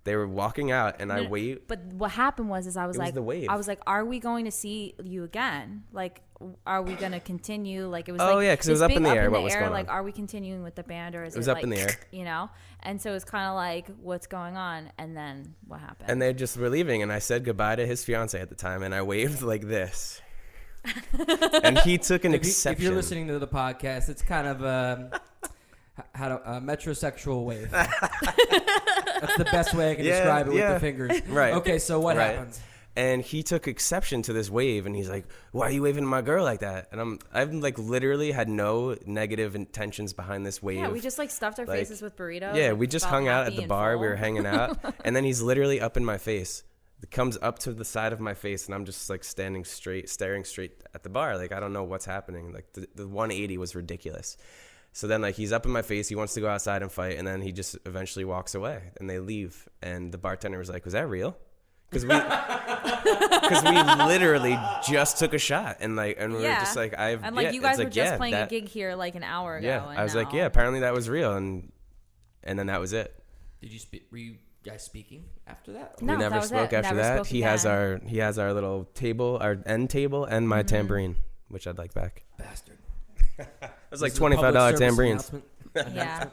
they were walking out, and I waved. But what happened was I was It was like, the wave. I was like, are we going to see you again? Like, are we going to continue? Like, it was Oh, like, yeah, 'cause it was this up in big the air, what was going Like, on. are we continuing with the band, or is it was up like, in the air. And so it's kind of like, what's going on? And then what happened? And they just were leaving, and I said goodbye to his fiance at the time, and I waved like this. And he took an exception. If you're listening to the podcast, it's kind of a metrosexual wave. That's the best way I can describe it with the fingers. Right. Okay, so what Right. happens? And he took exception to this wave, and he's like, "Why are you waving to my girl like that?" And I've like literally had no negative intentions behind this wave. yeah, we just like stuffed our like, faces with burritos. Yeah, and we just felt hung out at happy the and bar. We full. were hanging out, and then he's literally up in my face. It comes up to the side of my face, and I'm just like staring straight at the bar. Like I don't know what's happening. Like the 180 was ridiculous. So then like he's up in my face. He wants to go outside and fight, and then he just eventually walks away, and they leave. And the bartender was like, "Was that real?" Because we literally just took a shot, and we were just like, and like you guys were just playing a gig here like an hour ago. Yeah, and I was like, now- yeah, apparently that was real, and then that was it. Did you speak? Were you guys speaking after that? No, we never that was spoke it. after Never that. spoke He has again. our little table, our end table, and my tambourine, which I'd like back. Bastard. It was like $25 tambourines. Yeah.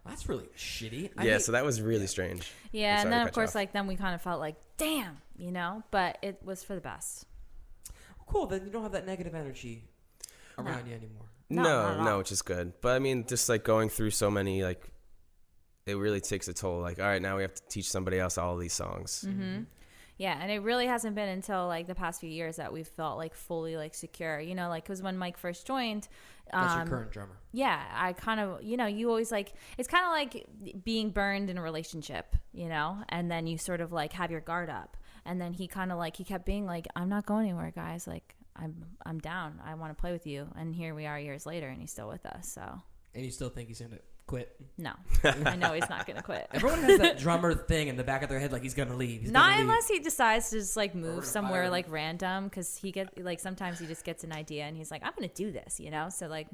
That's really shitty. So that was really strange. Yeah, and then of course, like then we kind of felt like, damn, you know, but it was for the best. Cool. Then you don't have that negative energy around you anymore. No, which is good. But I mean, just like going through so many, like, it really takes a toll. Like, all right, now we have to teach somebody else all these songs. Mm-hmm. Yeah, and it really hasn't been until like the past few years that we've felt like fully like secure, you know, like because when Mike first joined, that's your current drummer. Yeah, I kind of, you know, you always like, it's kind of like being burned in a relationship, you know, and then you sort of like have your guard up, and then he kind of like, he kept being like, I'm not going anywhere, guys, like I'm down, I want to play with you, and here we are years later, and he's still with us. So. And you still think he's gonna quit? No, I know he's not gonna quit. Everyone has that drummer thing in the back of their head, like he's gonna leave. Not unless he decides to just like move somewhere like random, because he gets like sometimes he just gets an idea and he's like, I'm gonna do this, you know. So like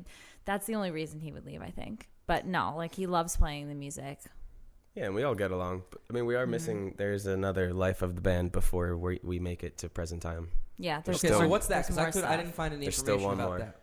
that's the only reason he would leave, I think. But no, like he loves playing the music. Yeah, and we all get along. I mean, we are missing. There's another life of the band before we make it to present time. Yeah, there's okay. So what's that? Because I didn't find any there's information still one about more. that.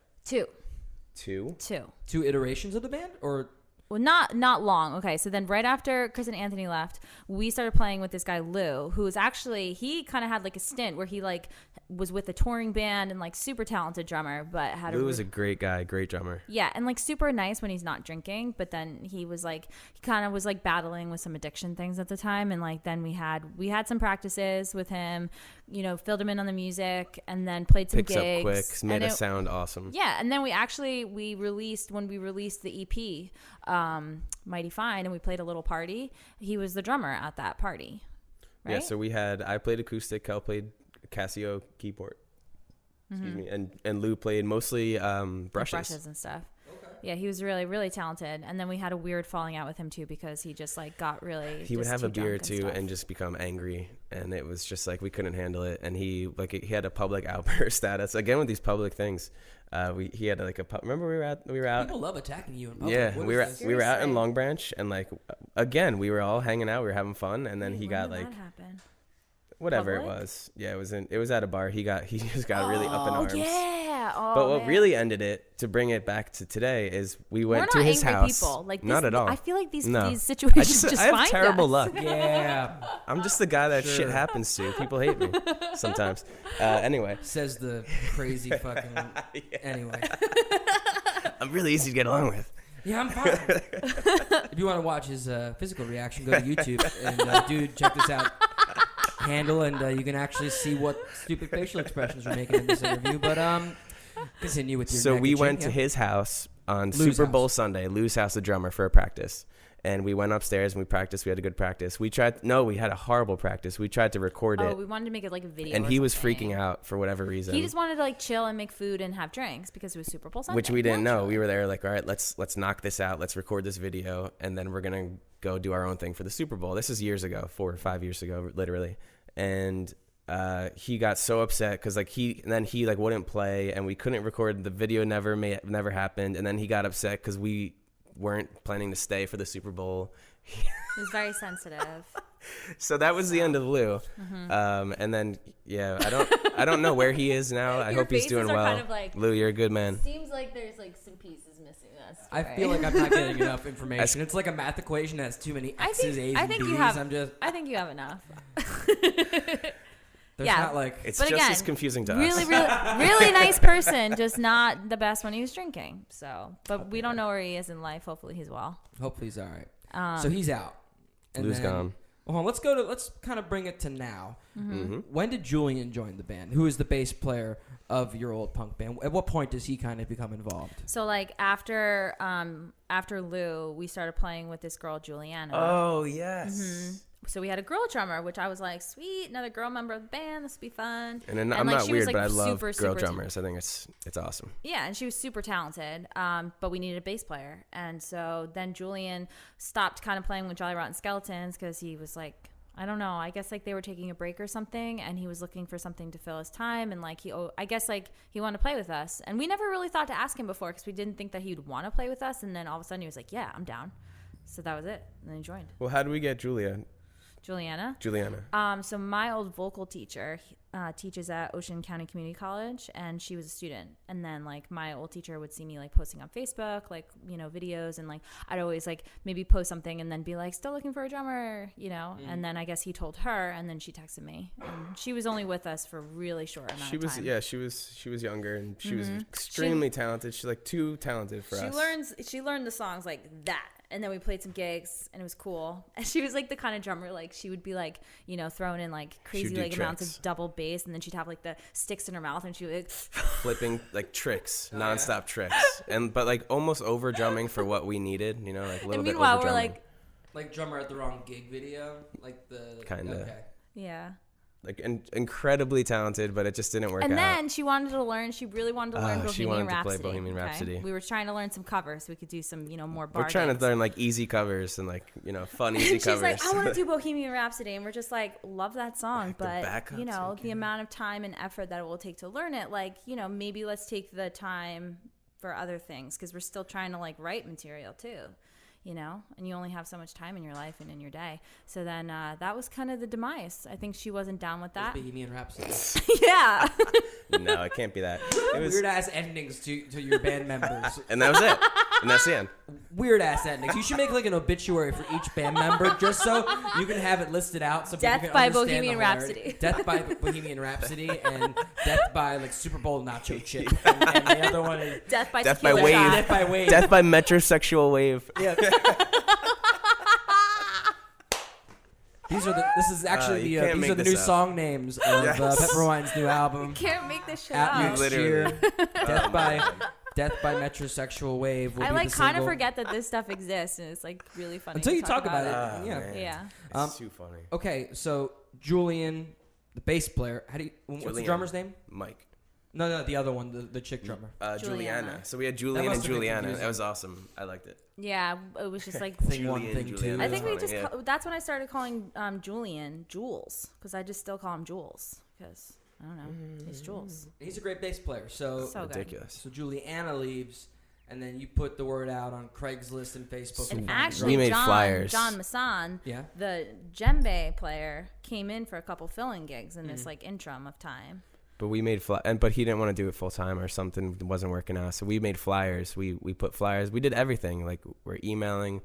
Two iterations of the band, or well, not long. Okay, so then right after Chris and Anthony left, we started playing with this guy Lou, who was actually, he kind of had like a stint where he like was with a touring band and like super talented drummer, but had Lou was a great guy, great drummer. Yeah, and like super nice when he's not drinking, but then he was like, he kind of was like battling with some addiction things at the time, and like then we had some practices with him, you know, filled him in on the music, and then played some gigs. Up quick, made us sound awesome. Yeah, and then we released the EP, Mighty Fine, and we played a little party. He was the drummer at that party, right? Yeah, so I played acoustic, Kel played Casio keyboard, excuse me, and Lou played mostly brushes and stuff. Yeah, he was really, really talented. And then we had a weird falling out with him too, because he just like got really. He would have a beer or two and just become angry, and it was just like we couldn't handle it. And he had a public outburst status again with these public things. He had like remember we were out. People love attacking you in public. Yeah, we were out in Long Branch, and like again we were all hanging out, we were having fun, and then he got like. Whatever Public? It was. Yeah, it was at a bar. He just got really up in arms. Yeah. Oh, but what man. really ended it, to bring it back to today, is we went to his house. People. Like not at all. I feel like these situations just I have find terrible us. luck. Yeah. I'm just the guy that shit happens to. People hate me sometimes. Anyway. Says the crazy fucking. Anyway. I'm really easy to get along with. Yeah, I'm fine. If you want to watch his physical reaction, go to YouTube and dude, check this out. Handle, and you can actually see what stupid facial expressions we're making in this interview. But continue with your. So we went to his house on Super Bowl Sunday. Lou's house, the drummer, for a practice, and we went upstairs and we practiced. We had a good practice. We had a horrible practice. We tried to record it. Oh, we wanted to make it like a video. And he was freaking out for whatever reason. He just wanted to like chill and make food and have drinks because it was Super Bowl Sunday. Which we didn't know. We were there like, all right, let's knock this out. Let's record this video, and then we're gonna go do our own thing for the Super Bowl. This is years ago, 4 or 5 years ago, literally. And he got so upset because like he wouldn't play, and we couldn't record the video. Never happened. And then he got upset because we weren't planning to stay for the Super Bowl. He was very sensitive. So that was the end of Lou. Mm-hmm. And then I don't know where he is now. I hope he's doing well. Kind of like, Lou, you're a good man. Seems like there's like some pieces missing. I feel like I'm not getting enough information. It's like a math equation that has too many X's, A's, and B's. I think you have enough. Not like it's just as confusing to us. Really nice person, just not the best when he was drinking. So, but we don't know where he is in life. Hopefully he's well. Hopefully he's all right. So he's out. Lou's gone. Well, let's kind of bring it to now. Mm-hmm. When did Julian join the band? Who is the bass player of your old punk band? At what point does he kind of become involved? So like after Lou, we started playing with this girl Juliana. Oh yes. Mm-hmm. So we had a girl drummer, which I was like, sweet, another girl member of the band. This will be fun. And then I'm not weird, but I love girl drummers. I think it's awesome. Yeah, and she was super talented. But we needed a bass player, and so then Julian stopped kind of playing with Jolly Rotten Skeletons because he was like, I don't know, I guess like they were taking a break or something, and he was looking for something to fill his time, and like he wanted to play with us, and we never really thought to ask him before because we didn't think that he'd want to play with us, and then all of a sudden he was like, yeah, I'm down. So that was it, and then he joined. Well, how did we get Julia? Juliana. So my old vocal teacher teaches at Ocean County Community College, and she was a student. And then like my old teacher would see me like posting on Facebook, like, you know, videos, and like I'd always like maybe post something and then be like, still looking for a drummer, you know. And then I guess he told her, and then she texted me. And she was only with us for a really short amount of time. Yeah, she was younger, and she was extremely talented. She's like too talented for us. She learned the songs like that. And then we played some gigs, and it was cool. And she was like the kind of drummer, like she would be like, you know, throwing in like crazy like amounts of double bass, and then she'd have like the sticks in her mouth, and she would like flipping like tricks, nonstop tricks, but like almost over drumming for what we needed, you know, like a little bit over drumming. Meanwhile, we're like drummer at the wrong gig video, like the kinda. Okay. Yeah. Like incredibly talented, but it just didn't work out. And then she wanted to learn. She really wanted to learn Bohemian Rhapsody. She wanted to play Bohemian Rhapsody. Okay? We were trying to learn some covers so we could do some, you know, more bar We're trying gigs. to learn like easy covers and like, you know, fun easy She's covers. like, I want to do Bohemian Rhapsody, and we're just like, love that song, but backups you know, again. the amount of time and effort that it will take to learn it, like, you know, maybe let's take the time for other things, because we're still trying to like write material too. You know, and you only have so much time in your life and in your day. So then that was kind of the demise. I think she wasn't down with that. Bohemian Rhapsody. Yeah. No, it can't be that. It was Weird ass endings to your band members. and that was it. And that's the end. Weird ass endings. You should make like an obituary for each band member, just so you can have it listed out. So Death people can by understand Bohemian the hilarity. Rhapsody. Death by Bohemian Rhapsody, and death by like Super Bowl nacho chip. And the other one is Death by Death by Tequila Wave. Shot. Death by Wave. Death by metrosexual wave. Yeah. This is actually you can't these are the make new this up. song names of Pepperwine's new album. Can't make this shit Out up. next Literally. year. Death by Metrosexual Wave. Will I be like the kind of single. forget that this stuff exists, and it's like really funny Until to you talk about it. Oh, Yeah. man. Yeah. It's too funny. Okay, so Julian, the bass player. What's the Julian. drummer's name? Mike. No, the other one, the chick drummer. Juliana. So we had That Julian must and have been Juliana. confusing. That was awesome. I liked it. Yeah, it was just like Thing one, Julian, thing two. Juliana. I think we That's just funny, that's when I started calling Julian Jules, because I just still call him Jules, because I don't know, he's Jules. He's a great bass player. So So good. Ridiculous. So Juliana leaves, and then you put the word out on Craigslist and Facebook. And find actually, We made John flyers. Masson, Yeah. the djembe player, came in for a couple fill-in gigs in this like interim of time. But we made but he didn't want to do it full time, or something wasn't working out. So we made flyers. We put flyers. We did everything. Like, we're emailing,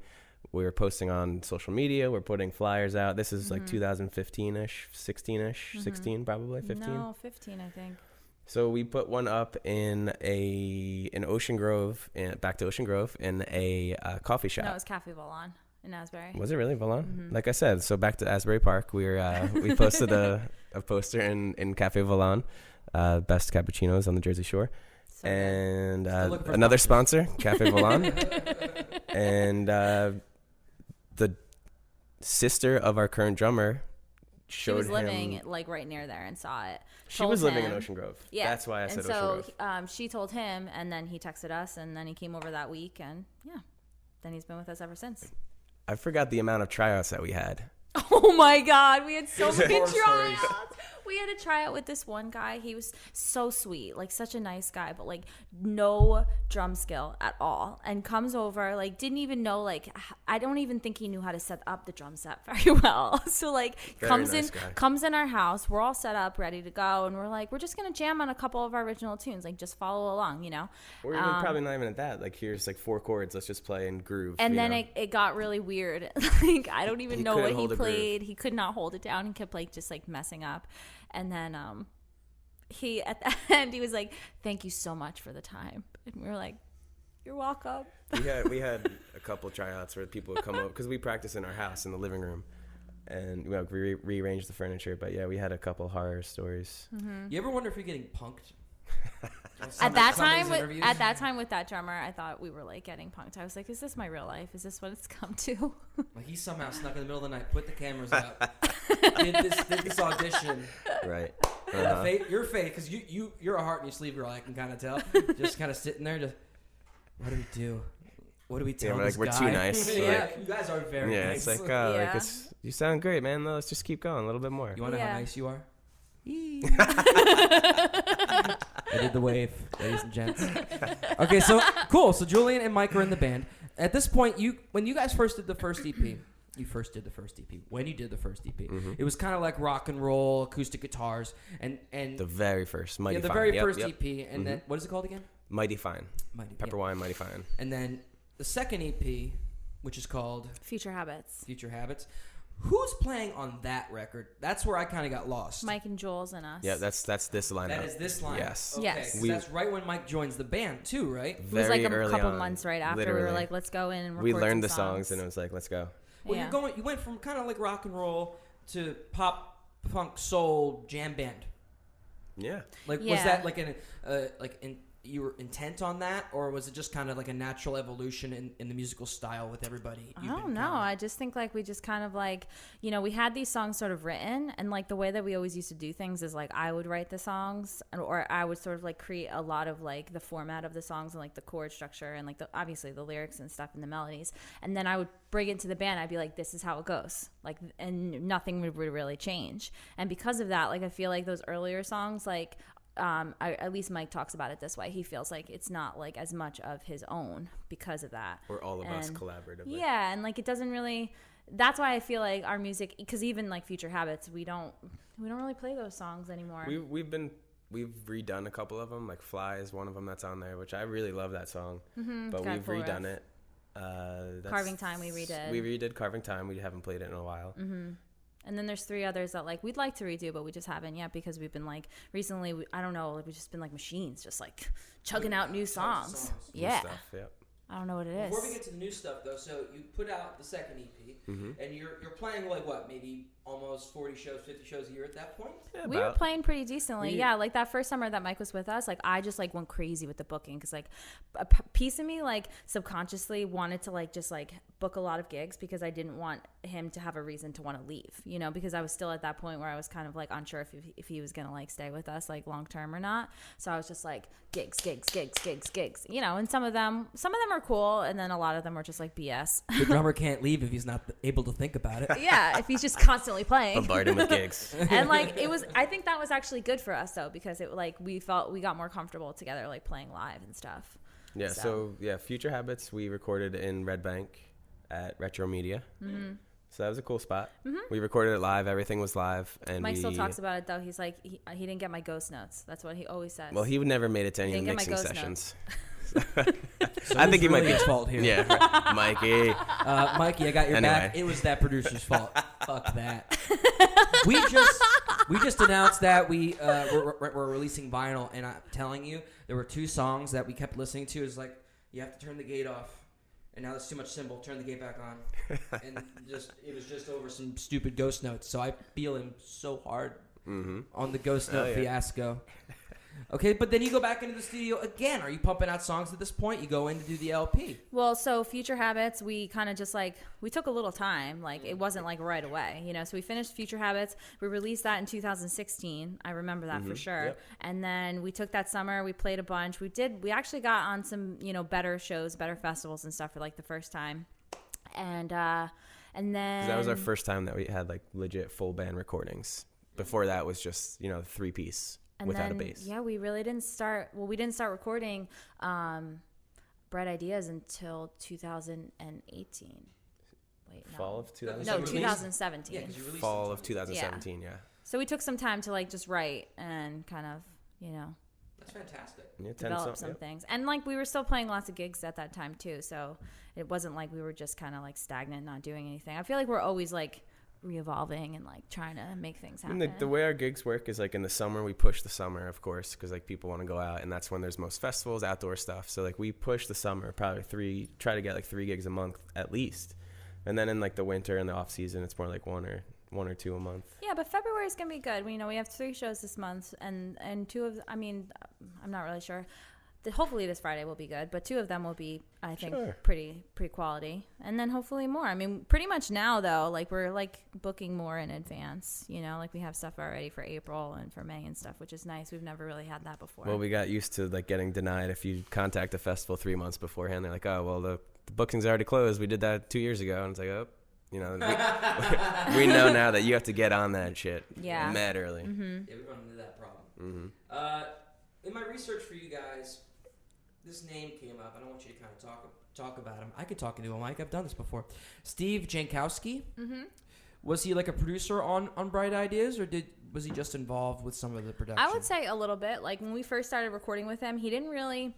we were posting on social media, we're putting flyers out. This is like 2015-ish, 16-ish, 16 probably, 15. No, 15, I think. So we put one up in Ocean Grove, back to Ocean Grove, in a coffee shop. No, it was Cafe Volan in Asbury. Was it really Volan? Like I said, so back to Asbury Park, we posted a poster in Cafe Volan, best cappuccinos on the Jersey Shore, So and Still looking for another sponsors. sponsor, Cafe Volan, and the sister of our current drummer she showed was living him. like right near there and saw it. She Told was living in him- Ocean Grove. Yeah, That's why I said and so Ocean Grove. she told him, and then he texted us, and then he came over that week, and yeah, then he's been with us ever since. I forgot the amount of tryouts that we had. Oh my God, we had so Here's many horror stories. tryouts. We had a tryout with this one guy. He was so sweet, like such a nice guy, but like no drum skill at all. And comes over, like didn't even know, like I don't even think he knew how to set up the drum set very well. So like Very comes nice guy. comes in our house. We're all set up, ready to go, and we're like, we're just gonna jam on a couple of our original tunes, like just follow along, you know. Or even probably not even at that. Like, here's like 4 chords. Let's just play and groove. And you then know? it got really weird. Like I don't even He know couldn't what he hold a groove. played. He could not hold it down. He kept like just like messing up. And then he at the end he was like, "Thank you so much for the time." And we were like, "You're welcome." we had a couple tryouts where people would come over because we practice in our house in the living room, and we rearranged the furniture. But yeah, we had a couple horror stories. You ever wonder if you're getting punked? At that Some of time, these interviews? with that drummer, I thought we were like getting punked. I was like, "Is this my real life? Is this what it's come to?" Like he somehow snuck in the middle of the night, put the cameras out, did this audition. Right. Your face, because you're a heart in your sleeve girl. I can kind of tell. Just kind of sitting there, just what do we do? What do we tell we're this like, we're guy? too nice. Yeah, Like, you guys are very yeah, nice. it's like, Yeah. you sound great, man. Let's just keep going a little bit more. You want to know how Yeah. nice you are? I did the wave, ladies and gents. Okay, so cool. So Julian and Mike are in the band. At this point, when you guys first did the first EP, You first did the first EP. When you did the first EP, it was kind of like rock and roll, acoustic guitars, and the very first Mighty Fine. the very first EP, and then what is it called again? Mighty Fine. Pepperwine, Mighty Fine. And then the second EP, which is called Future Habits. Future Habits. Who's playing on that record? That's where I kind of got lost. Mike and Jules and us. Yeah, that's this lineup. That is this lineup. Yes. Okay, Yes. 'cause that's right when Mike joins the band too, right? It was like a early couple on, months right after literally. we were like, let's go in and record We learned some the songs and it was like, let's go. Well, Yeah. you went from kind of like rock and roll to pop, punk, soul, jam band. Yeah. Like, was Yeah. that like you were intent on that, or was it just kind of like a natural evolution in the musical style with everybody? I don't know. I just think like we just kind of like, we had these songs sort of written, and like the way that we always used to do things is like I would write the songs, or I would sort of like create a lot of like the format of the songs and like the chord structure and like obviously the lyrics and stuff and the melodies, and then I would bring it to the band. I'd be like, this is how it goes, like, and nothing would really change. And because of that, like I feel like those earlier songs, like at least Mike talks about it this way. He feels like it's not like as much of his own because of that. Or all of us collaboratively. Yeah, and like it doesn't really. That's why I feel like our music, because even like Future Habits, we don't really play those songs anymore. We've redone a couple of them. Like Fly is one of them that's on there, which I really love that song. But we've redone it. Carving Time we redid. We redid Carving Time. We haven't played it in a while. And then there's 3 others that like we'd like to redo, but we just haven't yet because we've been like recently. I don't know, like we've just been like machines, just like chugging out new songs. New Yeah, stuff, yep. I don't know what it is. Before we get to the new stuff, though, so you put out the second EP, and you're playing like what, maybe almost 40 shows, 50 shows a year at that point? Yeah, We were playing pretty decently. Yeah, like that first summer that Mike was with us, like I just like went crazy with the booking because like a piece of me like subconsciously wanted to like just like book a lot of gigs because I didn't want him to have a reason to want to leave, because I was still at that point where I was kind of like unsure if he was gonna like stay with us like long term or not. So I was just like gigs, and some of them are cool, and then a lot of them were just like BS. The drummer can't leave if he's not able to think about it. Yeah, if he's just constantly playing. Bombard him with gigs. And like I think that was actually good for us though, because it like we felt we got more comfortable together like playing live and stuff. Yeah, so Future Habits we recorded in Red Bank at Retro Media. So that was a cool spot. We recorded it live. Everything was live. And Mike still talks about it though. He's like he didn't get my ghost notes. That's what he always says. Well, he would never made it to any of the Didn't get my mixing ghost sessions. So I think he might be his fault here. Yeah, Mikey. Mikey, I got your back. Anyway. It was that producer's fault. Fuck that. We just announced that we're releasing vinyl, and I'm telling you, there were 2 songs that we kept listening to. It's like, you have to turn the gate off, and now there's too much cymbal. Turn the gate back on, and it was just over some stupid ghost notes. So I feel him so hard on the ghost note fiasco. Okay, but then you go back into the studio again. Are you pumping out songs at this point? You go in to do the LP. Well, so Future Habits, we kind of just like, we took a little time. Like, it wasn't like right away, So we finished Future Habits. We released that in 2016. I remember that for sure. Yep. And then we took that summer. We played a bunch. We actually got on some, better shows, better festivals and stuff for like the first time. And then. That was our first time that we had like legit full band recordings. Before that was just, 3-piece. And without then, a bass. Yeah, we really didn't start. Well, we didn't start recording Bright Ideas until 2018. Wait, no. Fall of 2017. No, 2017. Yeah, 'cause you released Fall it. of 2017. Yeah. So we took some time to like just write and kind of, That's fantastic. Yeah, develop some things. And like we were still playing lots of gigs at that time too. So it wasn't like we were just kind of like stagnant, not doing anything. I feel like we're always like re-evolving and like trying to make things happen. And the way our gigs work is like in the summer we push the summer, of course, because like people want to go out, and that's when there's most festivals, outdoor stuff. So like we push the summer, probably try to get like 3 gigs a month at least, and then in like the winter and the off season it's more like one or two a month. Yeah, but February is gonna be good. We have 3 shows this month, and 2 of, I'm not really sure. Hopefully this Friday will be good, but 2 of them will be, I think, pretty quality, and then hopefully more. Pretty much now though, like we're like booking more in advance. Like we have stuff already for April and for May and stuff, which is nice. We've never really had that before. Well, we got used to like getting denied if you contact a festival 3 months beforehand. They're like, oh well, the booking's already closed. We did that 2 years ago, and it's like, oh. We know now that you have to get on that shit mad early. Yeah, we run into that problem. In my research for you guys, this name came up. I don't want you to kind of talk talk about him. I could talk into a mic. I've done this before. Steve Jankowski. Mm-hmm. Was he like a producer on Bright Ideas, or was he just involved with some of the production? I would say a little bit. Like when we first started recording with him, he didn't really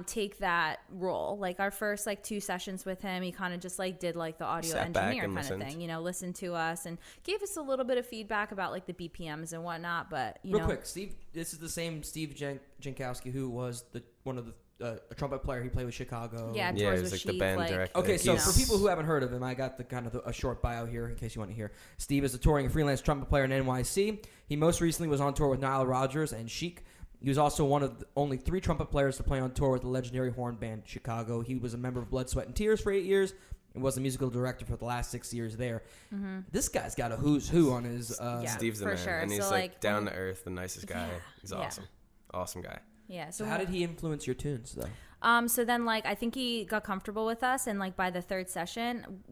take that role. Like our first like 2 sessions with him, he kind of just like did like the audio engineer kind of thing. You know, listened to us and gave us a little bit of feedback about like the BPMs and whatnot. But you real quick, Steve, this is the same Steve Jankowski who was one of the a trumpet player. He played with Chicago. Yeah, he was like the band director. Okay, so for people who haven't heard of him, I got the kind of a short bio here in case you want to hear. Steve is a touring freelance trumpet player in NYC. He most recently was on tour with Nile Rodgers and Chic. He was also one of only 3 trumpet players to play on tour with the legendary horn band Chicago. He was a member of Blood, Sweat, and Tears for 8 years and was the musical director for the last 6 years there. Mm-hmm. This guy's got a who's who on his... Steve's the man, sure. and he's so, like down to earth, the nicest guy. He's awesome. Awesome guy. Yeah. So how did he influence your tunes, though? So then, like, I think he got comfortable with us, and like by the 3rd session,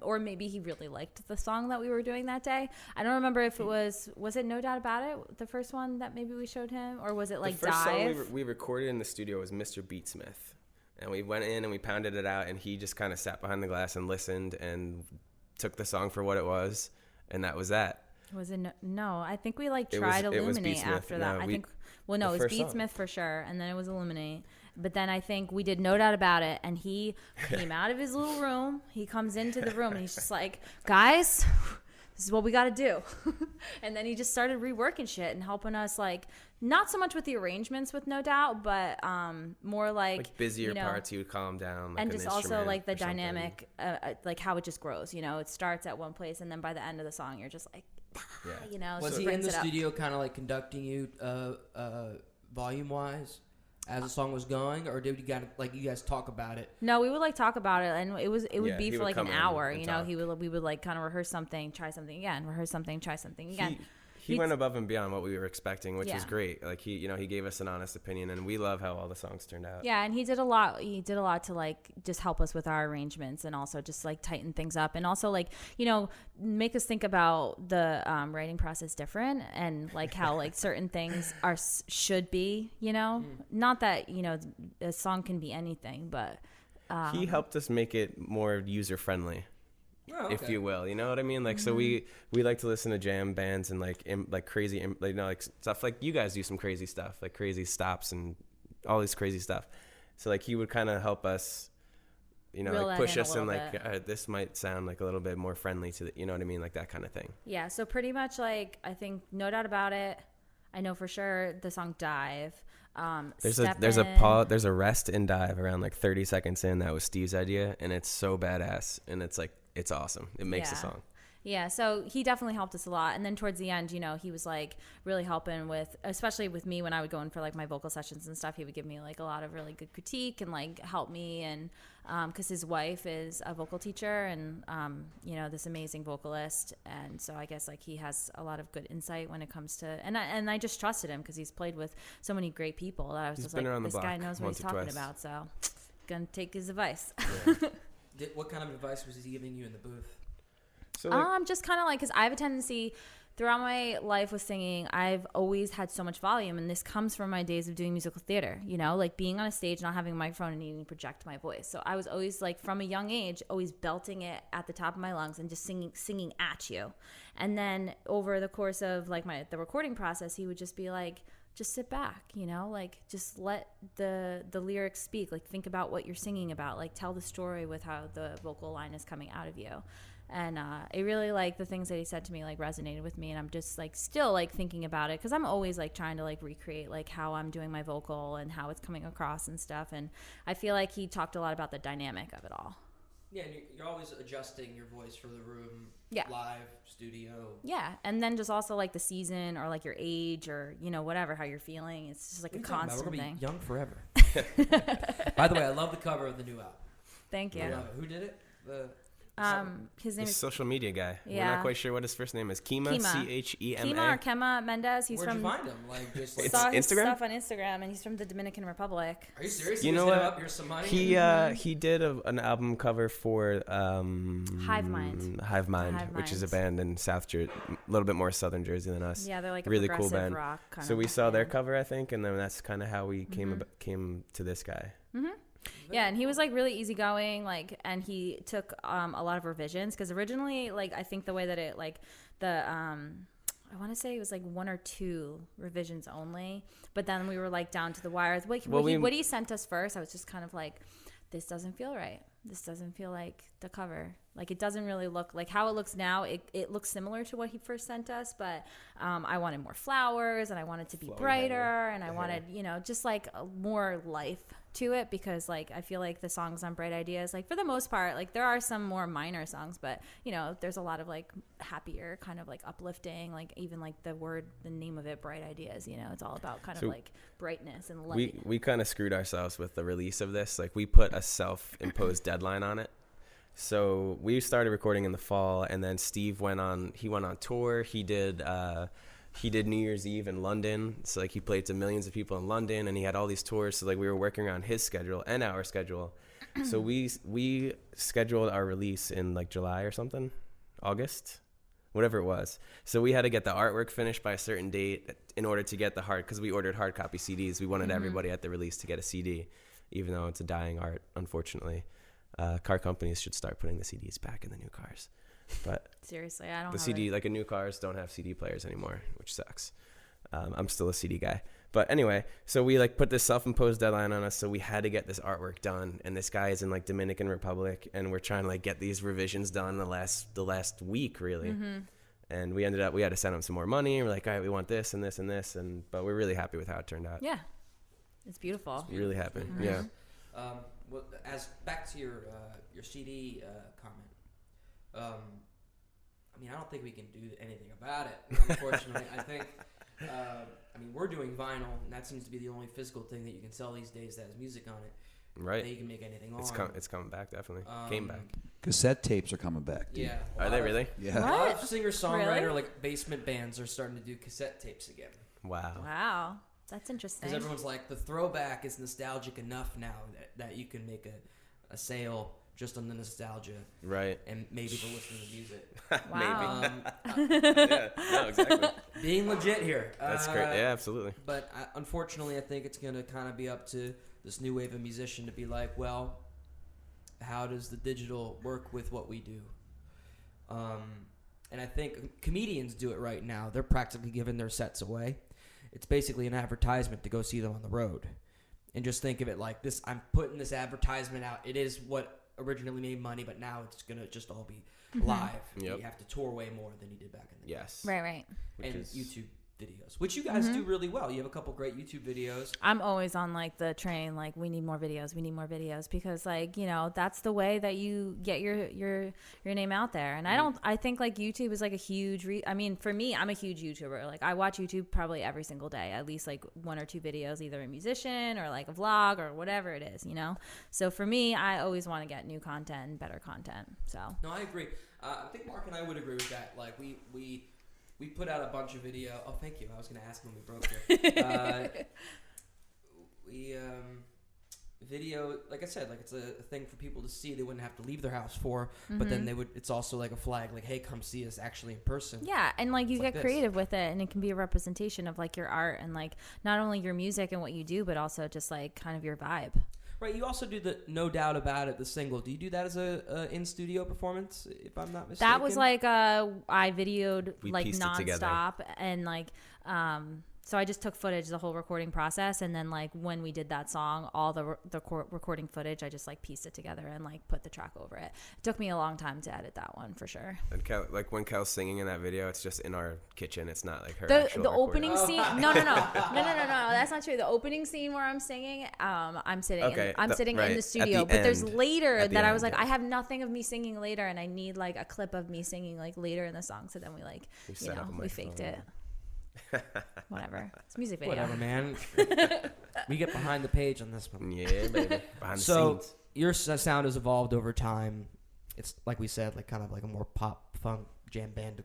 or maybe he really liked the song that we were doing that day. I don't remember if it was it No Doubt About It, the first one that maybe we showed him, or was it like the first Dive? song we recorded in the studio was Mr. Beatsmith, and we went in and we pounded it out, and he just kind of sat behind the glass and listened and took the song for what it was, and that was that. Was it no? I think we like tried Illuminate after that. No, I think it was Beatsmith for sure, and then it was Illuminate. But then I think we did No Doubt About It, and he came out of his little room. He comes into the room, and he's just like, guys, this is what we got to do. And then he just started reworking shit and helping us, like, not so much with the arrangements with No Doubt, but more like busier parts, he would calm down. Like and just also like the dynamic, like how it just grows. You know, it starts at one place, and then by the end of the song, you're just like, you know. Was he in the studio kind of like conducting you volume-wise? As the song was going, or did you guys talk about it? No, we would like talk about it, and it would be for like an hour. You know, talk. we would like kind of rehearse something, try something again, rehearse something, try something again. He went above and beyond what we were expecting, which is great. Like he gave us an honest opinion, and we love how all the songs turned out. Yeah, and he did a lot. He did a lot to like just help us with our arrangements, and also just like tighten things up, and also like make us think about the writing process different, and like how like certain things should be. Not that a song can be anything, but he helped us make it more user friendly. Oh, okay. If you will, you know what I mean? Like, so we like to listen to jam bands and like crazy, like stuff like you guys do some crazy stuff, like crazy stops and all this crazy stuff. So like he would kind of help us, like push us and like this might sound like a little bit more friendly to the, you know what I mean? Like that kind of thing. Yeah. So pretty much like, I think No Doubt About It. I know for sure the song Dive. There's a rest and dive around like 30 seconds in. That was Steve's idea, and it's so badass, and it's like, it's awesome. It makes a song. Yeah, so he definitely helped us a lot. And then towards the end, he was like really helping with, especially with me when I would go in for like my vocal sessions and stuff, he would give me like a lot of really good critique and like help me. And because his wife is a vocal teacher and, this amazing vocalist. And so I guess like he has a lot of good insight when it comes to, and I just trusted him because he's played with so many great people that I was just like, this guy knows what he's talking about. So gonna take his advice. Yeah. What kind of advice was he giving you in the booth? So just kind of like, because I have a tendency throughout my life with singing, I've always had so much volume, and this comes from my days of doing musical theater, like being on a stage, not having a microphone and needing to project my voice. So I was always like, from a young age, always belting it at the top of my lungs and just singing at you. And then over the course of like the recording process, he would just be like, just sit back, like just let the lyrics speak, like think about what you're singing about, like tell the story with how the vocal line is coming out of you. And it really, like, the things that he said to me, like, resonated with me. And I'm just, like, still, like, thinking about it. Because I'm always, like, trying to, like, recreate, like, how I'm doing my vocal and how it's coming across and stuff. And I feel like he talked a lot about the dynamic of it all. Yeah, and you're always adjusting your voice for the room, live, studio. Yeah, and then just also, like, the season or, like, your age or, whatever, how you're feeling. It's just, like, a constant thing. We're going to be young forever. By the way, I love the cover of the new album. Thank you. Who did it? His name is social media guy. Yeah. We're not quite sure what his first name is. Kema. Chema. Kema or Kema Mendez. Where'd you find him? Like just like saw his Instagram? stuff on Instagram, and he's from the Dominican Republic. Are you serious? You know what? Up, here's some money. He did an album cover for Hive Mind, which is a band in South Jersey, a little bit more Southern Jersey than us. Yeah, they're like a really cool progressive band. Rock kind so of we saw their band. cover, I think, and then that's kind of how we came to this guy. Mm-hmm. Yeah, and he was like really easygoing, like, and he took a lot of revisions because originally, like, I think the way that it like the I want to say it was like 1 or 2 revisions only, but then we were like down to the wire. What he sent us first, I was just kind of like, this doesn't feel right. This doesn't feel like the cover. Like, it doesn't really look like how it looks now. It looks similar to what he first sent us, but I wanted more flowers, and I wanted to be brighter, and I wanted, you know, just like more life to it, because like I feel like the songs on Bright Ideas, like for the most part, like there are some more minor songs, but you know, there's a lot of like happier, kind of like uplifting, like even like the name of it, Bright Ideas, you know, it's all about kind of like brightness and light. We kind of screwed ourselves with the release of this. Like, we put a self-imposed deadline on it. So we started recording in the fall, and then Steve went on tour. He did New Year's Eve in London. So like, he played to millions of people in London, and he had all these tours. So like, we were working around his schedule and our schedule. So we scheduled our release in like July or something, August, whatever it was. So we had to get the artwork finished by a certain date in order to get because we ordered hard copy CDs. We wanted everybody at the release to get a CD, even though it's a dying art, unfortunately. Car companies should start putting the CDs back in the new cars. But seriously, I don't. The CD, like, new cars don't have CD players anymore, which sucks. I'm still a CD guy. But anyway, so we like put this self-imposed deadline on us, so we had to get this artwork done. And this guy is in like Dominican Republic, and we're trying to like get these revisions done the last week, really. And we ended up, we had to send him some more money. And we're like, all right, we want this and this and this, but we're really happy with how it turned out. Yeah, it's beautiful. Really happy. Yeah. Well, as back to your CD comment. I mean, I don't think we can do anything about it, unfortunately. I think, we're doing vinyl, and that seems to be the only physical thing that you can sell these days that has music on it. Right. That you can make anything on. It's coming back, definitely. Came back. Cassette tapes are coming back, dude. Yeah. Are they really? Yeah. A lot of singer-songwriter, Really? like basement bands, are starting to do cassette tapes again. Wow. That's interesting. Because everyone's like, the throwback is nostalgic enough now that you can make a sale just on the nostalgia. Right. And maybe to listen to music. Wow. Yeah, no, exactly. Being legit here. That's great. Yeah, absolutely. But unfortunately, I think it's going to kind of be up to this new wave of musician to be like, well, how does the digital work with what we do? And I think comedians do it right now. They're practically giving their sets away. It's basically an advertisement to go see them on the road. And just think of it like this. I'm putting this advertisement out. It is what originally made money, but now it's going to just all be live. Yep. You have to tour way more than you did back in the day. Yes. Right. And YouTube videos, which you guys do really well. You have a couple great YouTube videos. I'm always on like the train, like we need more videos because like, you know, that's the way that you get your name out there. And I think like YouTube is like a huge for me, I'm a huge YouTuber. Like I watch YouTube probably every single day, at least like 1 or 2 videos, either a musician or like a vlog or whatever it is, you know? So for me, I always want to get new content and better content. So No, I agree. I think Mark and I would agree with that. Like we put out a bunch of video. Oh, thank you. I was going to ask when we broke it. Video, like I said, like it's a thing for people to see. They wouldn't have to leave their house for, but then they would. It's also like a flag, like, hey, come see us actually in person. yeah, and like you It's get like creative with it, and it can be a representation of like your art and like not only your music and what you do, but also just like kind of your vibe. Right. You also do the No Doubt About It, the single. Do you do that as a in studio performance? If I'm not mistaken. That was like I videoed We like pieced it together. nonstop, and like so I just took footage the whole recording process, and then like when we did that song, all the recording footage, I just like pieced it together and like put the track over it. It took me a long time to edit that one for sure. And like when Kel's singing in that video, it's just in our kitchen. It's not like her. The actual recording. opening scene. No. That's not true. The opening scene where I'm singing, I'm sitting. Okay, sitting right, in the at studio. the But there's end. later At the that I end, was like, yeah. I have nothing of me singing later, and I need like a clip of me singing like later in the song. So then we like, We you set know, up a we faked microphone. it. Whatever. It's a music video. whatever, man. We get behind the page on this one. Yeah, baby. Behind the So scenes. your sound has evolved over time. It's like we said, like kind of like a more pop funk jam band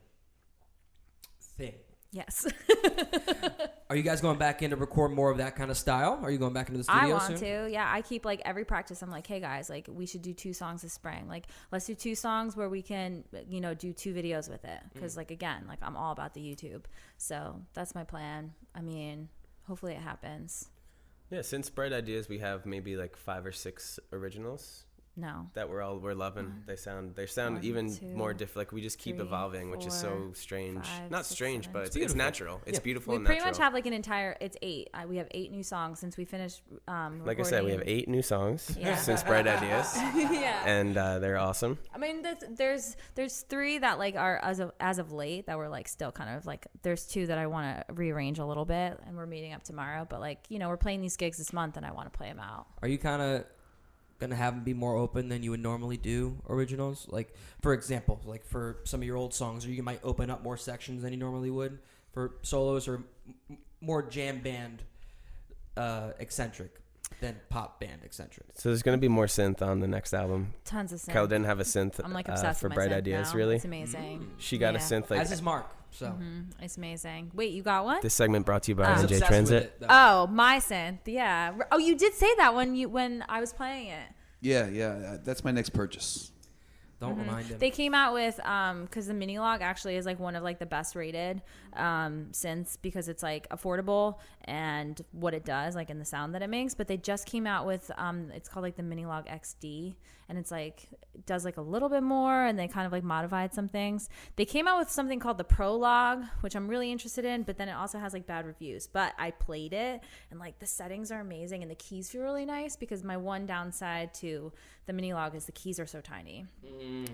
thing. Yes. Are you guys going back in to record more of that kind of style? Are you going back into the studio I want soon? to. Yeah, I keep like every practice. I'm like, hey guys, like we should do 2 songs this spring. Like let's do 2 songs where we can, you know, do 2 videos with it. Because like again, like I'm all about the YouTube. So that's my plan. I mean, hopefully it happens. Yeah, since Bright Ideas, we have maybe like 5 or 6 originals No. that we're loving. They sound 1, even 2, more like we just keep 3, evolving, which is so 4, strange. 5, Not 6, strange, 7. but it's beautiful. natural. It's Yeah. beautiful We and pretty natural. much have like an entire. It's 8. We have 8 new songs since we finished. Like I said, we have 8 new songs Yeah. since Bright Ideas, Yeah. and they're awesome. I mean, there's 3 that like are as of late that we're like still kind of like. There's 2 that I want to rearrange a little bit, and we're meeting up tomorrow. But like we're playing these gigs this month, and I want to play them out. Are you kind of gonna have them be more open than you would normally do originals? Like, for example, like for some of your old songs, or you might open up more sections than you normally would for solos, or more jam band eccentric than pop band eccentric. So there's gonna be more synth on the next album. Tons of synth. Kel didn't have a synth I'm like obsessed for with my Bright synth Ideas, now. really. It's amazing. She got a Yeah. synth like As is Mark. So It's amazing. Wait, you got one? this segment brought to you by He's NJ obsessed with Transit. it, though. Oh, my synth. Yeah. Oh, you did say that when I was playing it. Yeah. That's my next purchase. Don't remind him. They came out with because the mini log actually is like one of like the best rated synths because it's like affordable and what it does like in the sound that it makes. But they just came out with it's called like the mini log XD, and it's like it does like a little bit more, and they kind of like modified some things. They came out with something called the Pro Log, which I'm really interested in, but then it also has like bad reviews. But I played it, and like the settings are amazing, and the keys feel really nice because my one downside to the mini log is the keys are so tiny.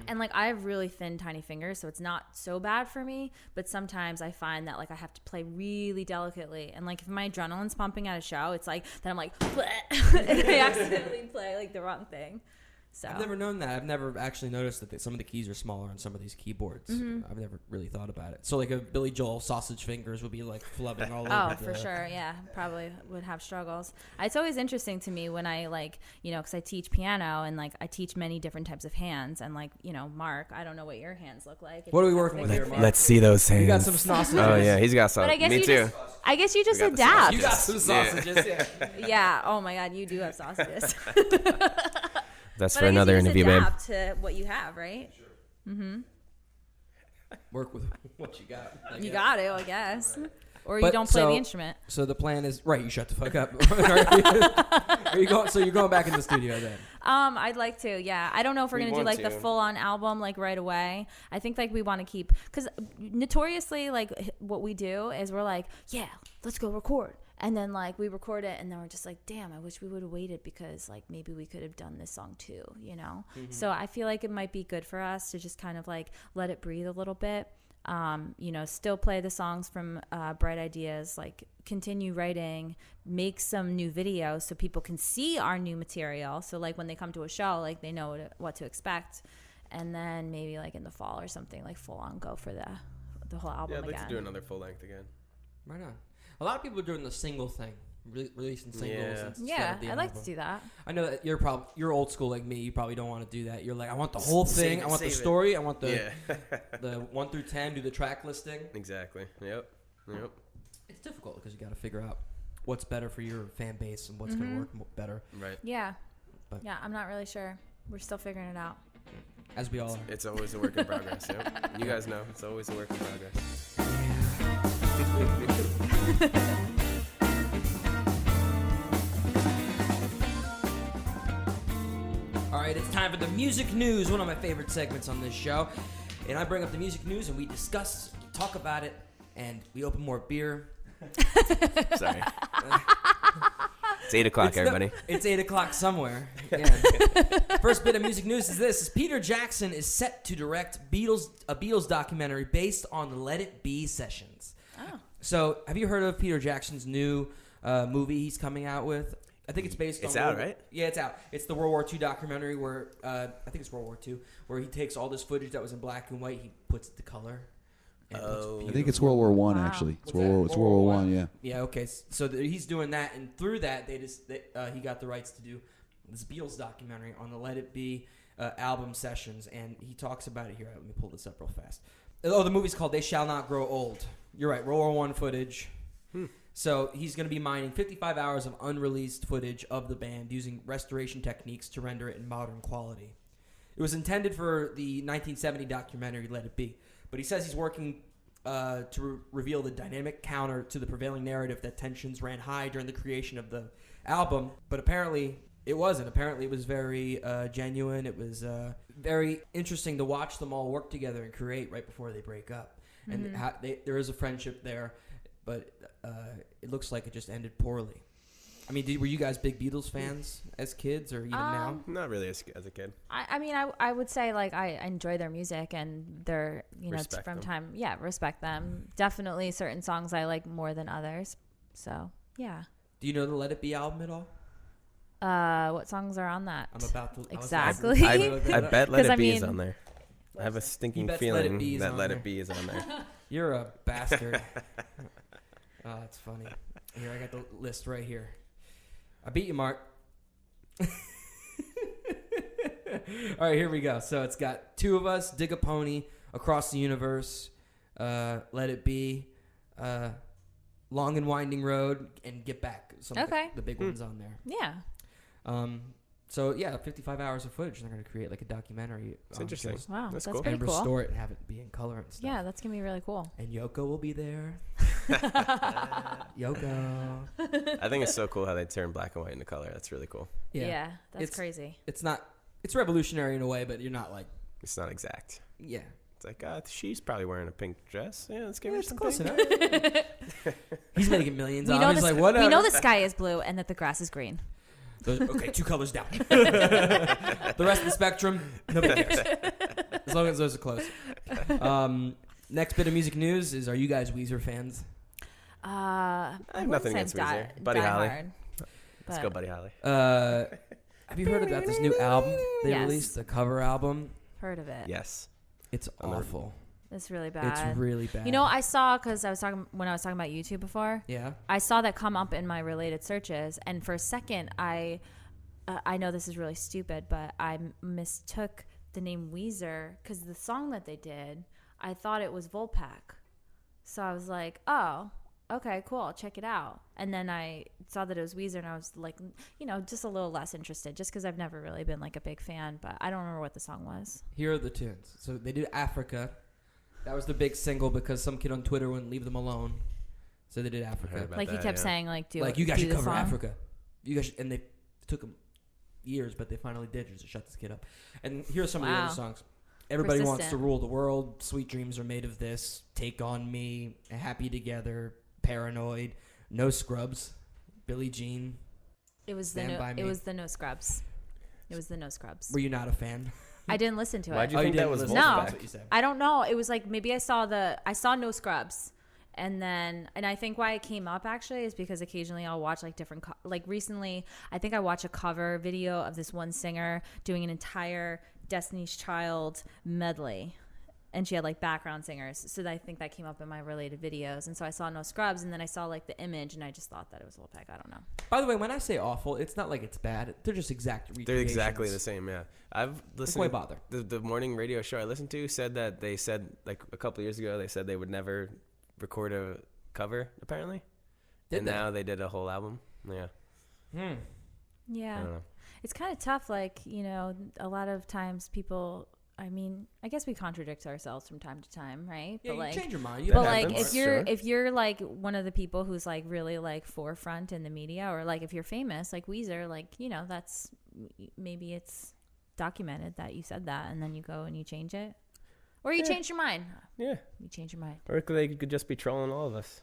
And like I have really thin, tiny fingers, so it's not so bad for me. But sometimes I find that like I have to play really delicately, and like if my adrenaline's pumping at a show, it's like then I'm like, and I accidentally play like the wrong thing. So I've never known that. I've never actually noticed that some of the keys are smaller on some of these keyboards. I've never really thought about it. So like a Billy Joel sausage fingers would be like flubbing all over. for sure, yeah, probably would have struggles. It's always interesting to me when I like because I teach piano and like I teach many different types of hands, and like Mark, I don't know what your hands look like. What are we working with here, Mark? Let's see those hands. You got some sausages. Oh yeah, he's got some. But I guess Me you too. I guess you just got the adapt. You got some sausages, yeah. Yeah. Oh my God, you do have sausages. That's But for I guess another you just interview, babe. adapt to what you have, right? Work with what you got. I You guess. got to, I guess. Or you But don't play so- the instrument. So the plan is right. You shut the fuck up. Are you going? So you're going back in the studio then? I'd like to, yeah. I don't know if we're We gonna do want like the to. full-on album like right away. I think like we want to keep because notoriously like what we do is we're like, yeah, let's go record, and then like we record it, and then we're just like, damn, I wish we would have waited because like maybe we could have done this song too, So I feel like it might be good for us to just kind of like let it breathe a little bit. Still play the songs from Bright Ideas, like continue writing, make some new videos so people can see our new material. So like when they come to a show, like they know what to expect. And then maybe like in the fall or something, like full on go for the whole album Yeah, I'd like again. to do another full length again. Right on. A lot of people are doing the single thing, releasing singles. Yeah. instead Yeah, of the I'd like album. to do that. I know that you're old school like me. You probably don't want to do that. You're like, I want the whole thing. Save I want the it. story. I want the Yeah. the 1 through 10. Do the track listing. Exactly. Yep. It's difficult because you got to figure out what's better for your fan base and what's going to work better. Right. Yeah. But- Yeah, I'm not really sure. We're still figuring it out. As we all are. It's always a work in progress. Yep. You guys know it's always a work in progress. All right, it's time for the music news, one of my favorite segments on this show. And I bring up the music news and we discuss, talk about it, and we open more beer. Sorry. It's 8 o'clock, everybody. It's 8 o'clock somewhere. Yeah. First bit of music news is this: Peter Jackson is set to direct a Beatles documentary based on the Let It Be sessions. Oh. So, have you heard of Peter Jackson's new movie he's coming out with? I think it's based on... It's out, right? Yeah, it's out. It's the World War II documentary where, I think it's World War II, where he takes all this footage that was in black and white, he puts it to color. and puts I think it's World War One, Wow. actually. It's What's that? World War One, yeah. Yeah, okay. So he's doing that, and through that, he got the rights to do this Beatles documentary on the Let It Be album sessions, and he talks about it here. Let me pull this up real fast. Oh, the movie's called They Shall Not Grow Old. You're right, World War I footage. So he's going to be mining 55 hours of unreleased footage of the band using restoration techniques to render it in modern quality. It was intended for the 1970 documentary Let It Be, but he says he's working reveal the dynamic counter to the prevailing narrative that tensions ran high during the creation of the album. But apparently it wasn't. Apparently it was very genuine. It was very interesting to watch them all work together and create right before they break up. And there is a friendship there, but it looks like it just ended poorly. I mean, were you guys big Beatles fans as kids or even now? Not really as a kid. I mean, I would say like I enjoy their music and their Respect from them. time. Yeah, respect them. Definitely certain songs I like more than others. So yeah. Do you know the Let It Be album at all? What songs are on that? I'm about to Exactly. I bet Let 'Cause It I Be is mean- on there. I have a stinking bets Let It feeling Be is that on Let there. It Be is on there. You're a bastard. Oh, that's funny. Here, I got the list right here. I beat you, Mark. All right, here we go. So it's got Two of Us, Dig a Pony, Across the Universe, Let It Be, Long and Winding Road, and Get Back. Some of Okay. the big ones on there. Yeah. So yeah, 55 hours of footage. They're gonna create like a documentary. It's interesting. just- Wow, That's that's, cool. pretty and cool. restore it and have it be in color and stuff. Yeah, that's gonna be really cool. And Yoko will be there. Yoko. I think it's so cool how they turn black and white into color. That's really cool. Yeah, that's It's- crazy. It's not. It's revolutionary in a way, but you're not like. It's not exact. Yeah. It's like, she's probably wearing a pink dress. Yeah, let's give her It's some close pink. enough. He's making millions. We on know, it. He's like, whatever. we know the sky is blue and that the grass is green. Okay, 2 colors down. The rest of the spectrum, nobody cares. As long as those are close. Next bit of music news is: are you guys Weezer fans? I have nothing against Weezer. Buddy Holly. Let's go, Buddy Holly. Have you heard about this new album they Yes. released? The cover album. Heard of it. Yes. It's On the- awful. It's really bad. It's really bad. You know, I saw because I was talking about YouTube before. Yeah. I saw that come up in my related searches, and for a second, I know this is really stupid, but I mistook the name Weezer because the song that they did, I thought it was Volpac. So I was like, oh, okay, cool, I'll check it out. And then I saw that it was Weezer, and I was like, just a little less interested, just because I've never really been like a big fan, but I don't remember what the song was. Here are the tunes. So they did Africa. That was the big single because some kid on Twitter wouldn't leave them alone. So they did Africa. heard about Like he that, kept yeah. saying, like, Like, you guys do should the cover song. Africa. You guys should, and they took them years, but they finally did just to shut this kid up. And here's some of the Wow. other songs. Everybody Wants to Persistent. Rule the World, Sweet Dreams Are Made of This, Take on Me, Happy Together, Paranoid, No Scrubs, Billie Jean. It was Stand By Me. It was the No Scrubs. It was the No Scrubs. Were you not a fan? I didn't listen to Why'd it. you think that didn't was listen. No. Volpac? That's what you said. I don't know. It was like maybe I saw No Scrubs, and I think why it came up actually is because occasionally I'll watch like different like recently I think I watched a cover video of this one singer doing an entire Destiny's Child medley. And she had like background singers. So I think that came up in my related videos. And so I saw No Scrubs, and then I saw like the image, and I just thought that it was Volpac. I don't know. By the way, when I say awful, it's not like it's bad. They're just exact recreations. They're exactly the same, yeah. I've listened. Why bother? The morning radio show I listened to said that they said like a couple years ago they said they would never record a cover apparently, and now they did a whole album. Yeah, I Yeah. don't know. It's kind of tough. Like, a lot of times people, I mean, I guess we contradict ourselves from time to time, right? Yeah, but you like, change your mind. You but have like happens. if you're like one of the people who's like really like forefront in the media, or like if you're famous like Weezer, like that's maybe it's documented that you said that, and then you go and you change it, or you change your mind. Yeah, You change your mind. or they could just be trolling all of us.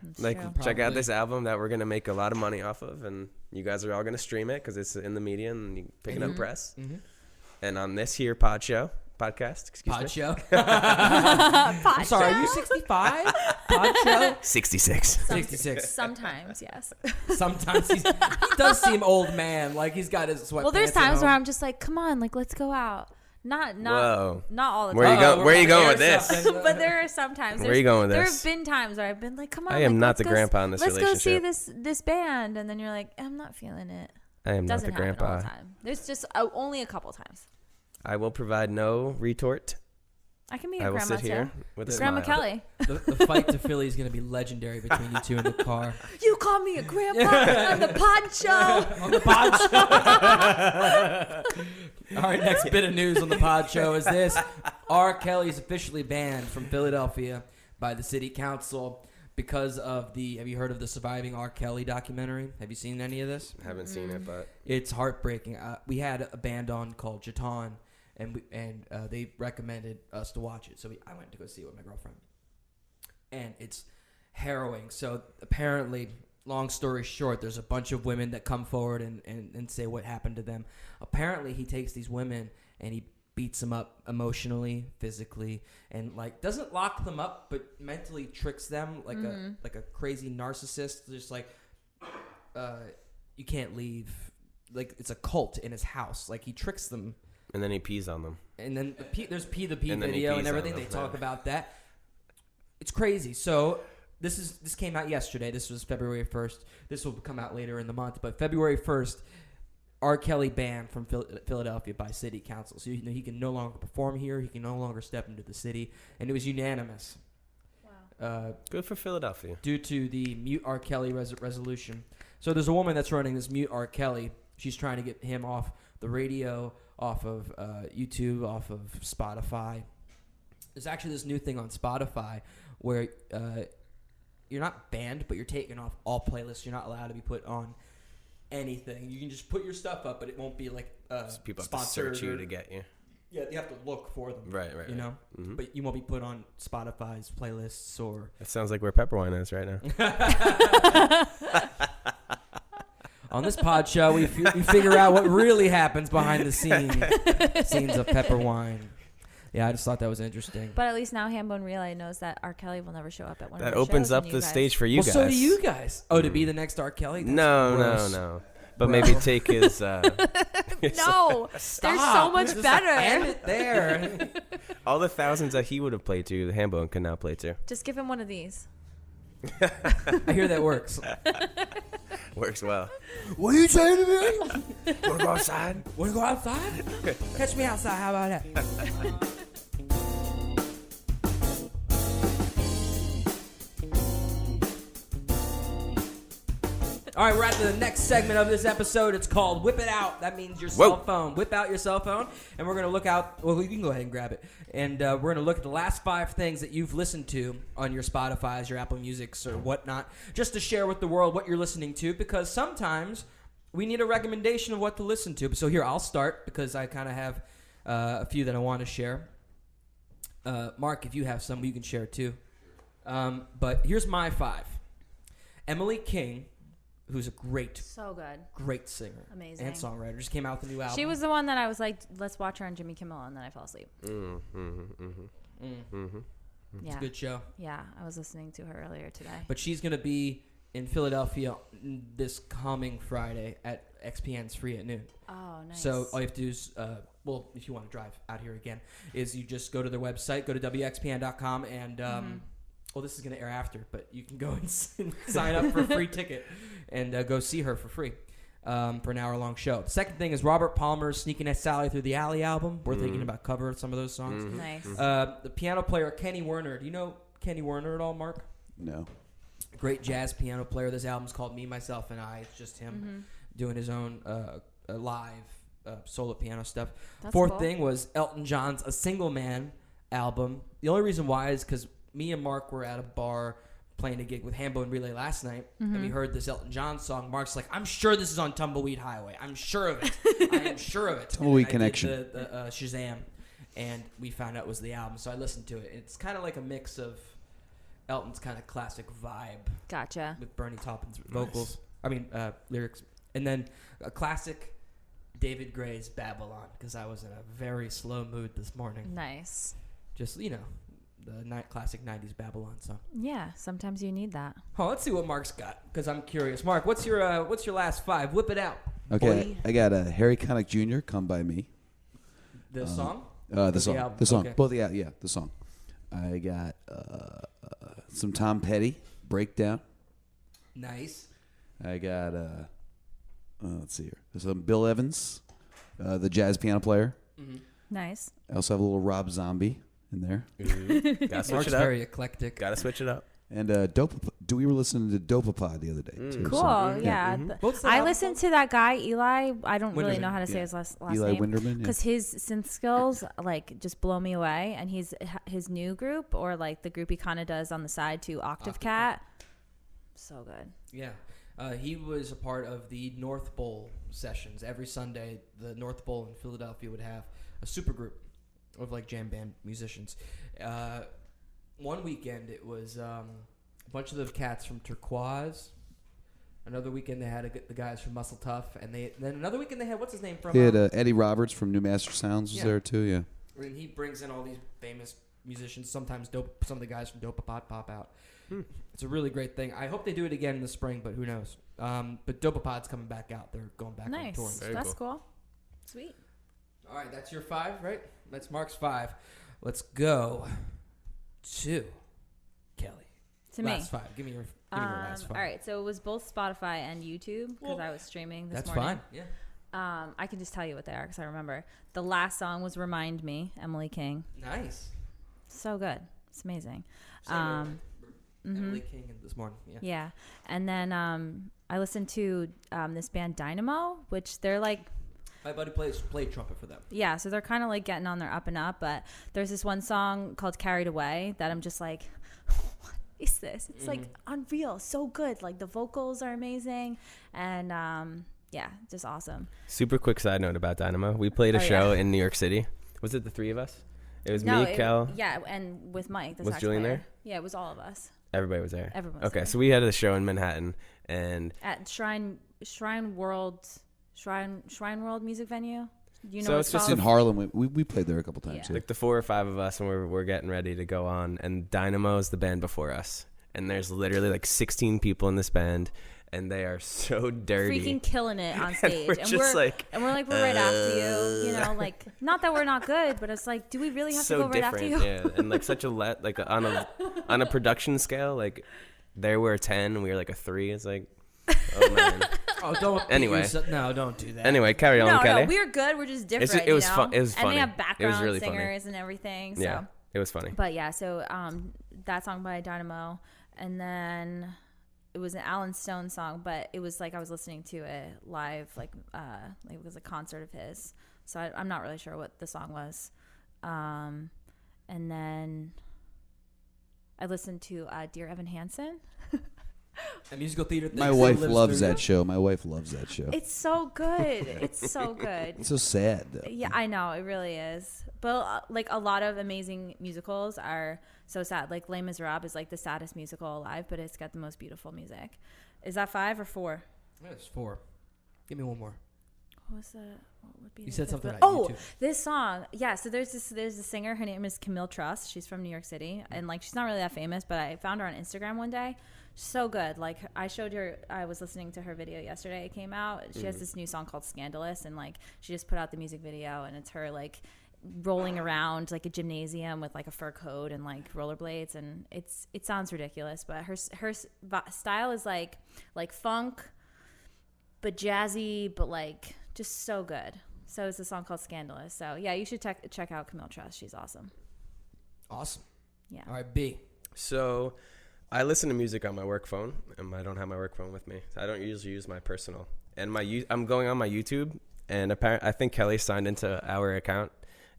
That's Like, true. check out Probably. this album that we're gonna make a lot of money off of, and you guys are all gonna stream it because it's in the media and you picking up press. Mhm. And on this here podcast, excuse me, Podshow. I'm sorry, are you 65? Podshow? 66. 66. Sometimes, yes. Sometimes he does seem old man. Like he's got his sweatpants. Well, there's at times where home. I'm just like, come on, like let's go out. Not Whoa. not all the Where time. you go? Where you going with There's this? something. But there are some times. Where are you going with There this? have been times where I've been like, "Come on!" I am like, not let's the go grandpa in this Let's go see relationship. this band, and then you're like, "I'm not feeling it." I am not Doesn't the happen all grandpa. the time. There's just only a couple times. I will provide no retort. I can be I your will grandma sit here too. with a Grandma smile. Kelly. The fight to Philly is going to be legendary between you two in the car. You call me a grandpa on the Podshow. On the pod show. All right, next bit of news on the pod show is this. R. Kelly's officially banned from Philadelphia by the city council because of have you heard of the Surviving R. Kelly documentary? Have you seen any of this? Haven't seen it, but It's heartbreaking. We had a band on called Jaton, and they recommended us to watch it. So I went to go see it with my girlfriend. And it's harrowing. So apparently, long story short, there's a bunch of women that come forward and say what happened to them. Apparently, he takes these women and he beats them up emotionally, physically, and like doesn't lock them up, but mentally tricks them like a crazy narcissist. Just like you can't leave. Like it's a cult in his house. Like he tricks them, and then he pees on them. and then there's P And then he video and pees on everything. them, They talk yeah. about that. It's crazy. So this came out yesterday. This was February 1st. This will come out later in the month, but February 1st. R. Kelly banned from Philadelphia by city council. So he can no longer perform here. He can no longer step into the city. And it was unanimous. Wow. Good for Philadelphia. Due to the Mute R. Kelly resolution. So there's a woman that's running this Mute R. Kelly. She's trying to get him off the radio, off of YouTube, off of Spotify. There's actually this new thing on Spotify where you're not banned, but you're taken off all playlists. You're not allowed to be put on anything. You can just put your stuff up, but it won't be like So people have to search you to get you. Yeah, you have to look for them. Right. You know, Mm-hmm. but you won't be put on Spotify's playlists or. It sounds like where Pepperwine is right now. On this pod show, we figure out what really happens behind the scenes of Pepperwine. Yeah, I just thought that was interesting. But at least now Hambone Relay knows that R. Kelly will never show up at one of That the opens shows up and the you guys- stage for you Well, guys. so do you guys. Oh, to be the next R. Kelly? That's gross. No. But maybe take his. No, there's so Stop. much Just better. End it there. all the thousands that he would have played to, the Hambone can now play to. Just give him one of these. I hear that works. Works well. What are you saying to me? Wanna go outside? Want to go outside? Catch me outside. How about that? All right, we're at the next segment of this episode. It's called Whip It Out. That means your cell phone. Whip out your cell phone, and we're going to look out. Well, you can go ahead and grab it. And we're going to look at the last 5 things that you've listened to on your Spotify's, your Apple Musics, or whatnot, just to share with the world what you're listening to, because sometimes we need a recommendation of what to listen to. So here, I'll start, because I kind of have a few that I want to share. Mark, if you have some, you can share too. But here's my 5. Emily King, who's a great singer. Amazing. And songwriter. Just came out with a new album. She was the one that I was like, let's watch her on Jimmy Kimmel, and then I fell asleep. It's Yeah. a good show. Yeah, I was listening to her earlier today. But she's going to be in Philadelphia this coming Friday at XPN's Free at noon. Oh, nice. So all you have to do is, well, if you want to drive out here again, is you just go to their website, go to WXPN.com, and, well, this is going to air after, but you can go and sign up for a free ticket and go see her for free for an hour-long show. The second thing is Robert Palmer's Sneaking at Sally Through the Alley album. We're thinking about covering some of those songs. Nice. The piano player Kenny Werner. Do you know Kenny Werner at all, Mark? No. Great jazz piano player. This album's called Me, Myself, and I. It's just him doing his own live solo piano stuff. That's Fourth cool. thing was Elton John's A Single Man album. The only reason why is because me and Mark were at a bar playing a gig with Hambone Relay last night, and we heard this Elton John song. Mark's like, I'm sure this is on Tumbleweed Highway. I'm sure of it. I am sure of it. Tumbleweed And I Connection. did the Shazam, and we found out it was the album, so I listened to it. It's kind of like a mix of Elton's kind of classic vibe Gotcha. with Bernie Taupin's vocals. I mean, lyrics. And then a classic David Gray's Babylon, because I was in a very slow mood this morning. Nice. Just, the classic 90s Babylon song. Yeah, sometimes you need that. Oh, let's see what Mark's got, because I'm curious. Mark, what's your last 5? Whip it out. Okay, Boy. I got a Harry Connick Jr. Come By Me. The song? The song. album? The song. Okay. Both, yeah, the song. I got some Tom Petty, Breakdown. Nice. I got, let's see here. There's some Bill Evans, the jazz piano player. Nice. I also have a little Rob Zombie in there. Gotta switch Mark's it up. very eclectic. Gotta switch it up. And we were listening to Dopapod the other day too. Cool. So, Yeah. What's that I album listened to that guy Eli. I don't really Winderman. know how to say his last Eli name. Winderman. Because his synth skills like just blow me away, and his new group, or like the group he kind of does on the side to Octave Cat, so good. Yeah. He was a part of the North Bowl sessions. Every Sunday, the North Bowl in Philadelphia would have a super group of like jam band musicians. One weekend it was a bunch of the cats from Turquoise. Another weekend they had the guys from Muscle Tough, and then another weekend they had what's his name from? He had Eddie Roberts from New Master Sounds was there too. Yeah. And he brings in all these famous musicians. Sometimes some of the guys from Dopapod pop out. It's a really great thing. I hope they do it again in the spring, but who knows? But Dopapod's coming back out. They're going back on tour. Nice. Very That's cool. cool. Sweet. All right, that's your 5, right? That's Mark's 5. Let's go to Kelly. To me. Last 5. Give me your last 5. All right, so it was both Spotify and YouTube because I was streaming this That's morning. fine. Yeah. I can just tell you what they are because I remember. The last song was "Remind Me," Emily King. Nice. So good. It's amazing. Emily King this morning. Yeah. Yeah, and then I listened to this band Dynamo, which they're like. My buddy played trumpet for them. Yeah, so they're kind of like getting on their up and up, but there's this one song called "Carried Away" that I'm just like, what is this? It's like unreal, so good. Like the vocals are amazing, and yeah, just awesome. Super quick side note about Dynamo. We played a show in New York City. Was it the 3 of us? It was me, Kel. Yeah, and with Mike. The Was sax Julian player. there? Yeah, it was all of us. Everybody was there. Everyone was Okay, there. so we had a show in Manhattan, and At Shrine World music venue. You know So what it's it's just called? In Harlem, we played there a couple times. Yeah. Yeah. like the 4 or 5 of us, and we're getting ready to go on, and Dynamo's the band before us, and there's literally like 16 people in this band, and they are so dirty. freaking killing it on stage. we're just like, we're right after you. You know, like not that we're not good, but it's like, do we really have to so go right after different, you? yeah, and like such a like on a production scale, like they were a 10, and we were like a 3. It's like, oh man. Oh, don't. Anyway. No, don't do that. Anyway, carry on, Kelly. No, we're good. We're just different. it was you know? fun. It was and funny. they have It was background really funny. singers and everything. So. Yeah, it was funny. But yeah, so that song by Dynamo, and then it was an Alan Stone song, but it was like I was listening to it live, like it was a concert of his. So I'm not really sure what the song was. And then I listened to Dear Evan Hansen. A musical theater thing. My wife loves that show. My wife loves that show. It's so good. It's so good. It's so sad though. Yeah, I know, it really is. But like a lot of amazing musicals are so sad. Like Les Miserables is like the saddest musical alive, but it's got the most beautiful music. Is that 5 or 4? It's 4. Give me one more. What was the? What would be? You the said fifth something one? about Oh, YouTube. this song. Yeah. So there's a singer. Her name is Camille Truss. She's from New York City, and like she's not really that famous, but I found her on Instagram one day. So good. Like I showed her. I was listening to her video yesterday. It came out. She has this new song called "Scandalous," and like she just put out the music video, and it's her like rolling around like a gymnasium with like a fur coat and like rollerblades, and it sounds ridiculous, but her style is like funk, but jazzy, but like just so good. So it's a song called "Scandalous." So yeah, you should check out Camille Truss. She's awesome. Awesome. Yeah. All right, B. So I listen to music on my work phone, and I don't have my work phone with me. I don't usually use my personal. And I'm going on my YouTube, and I think Kelly signed into our account,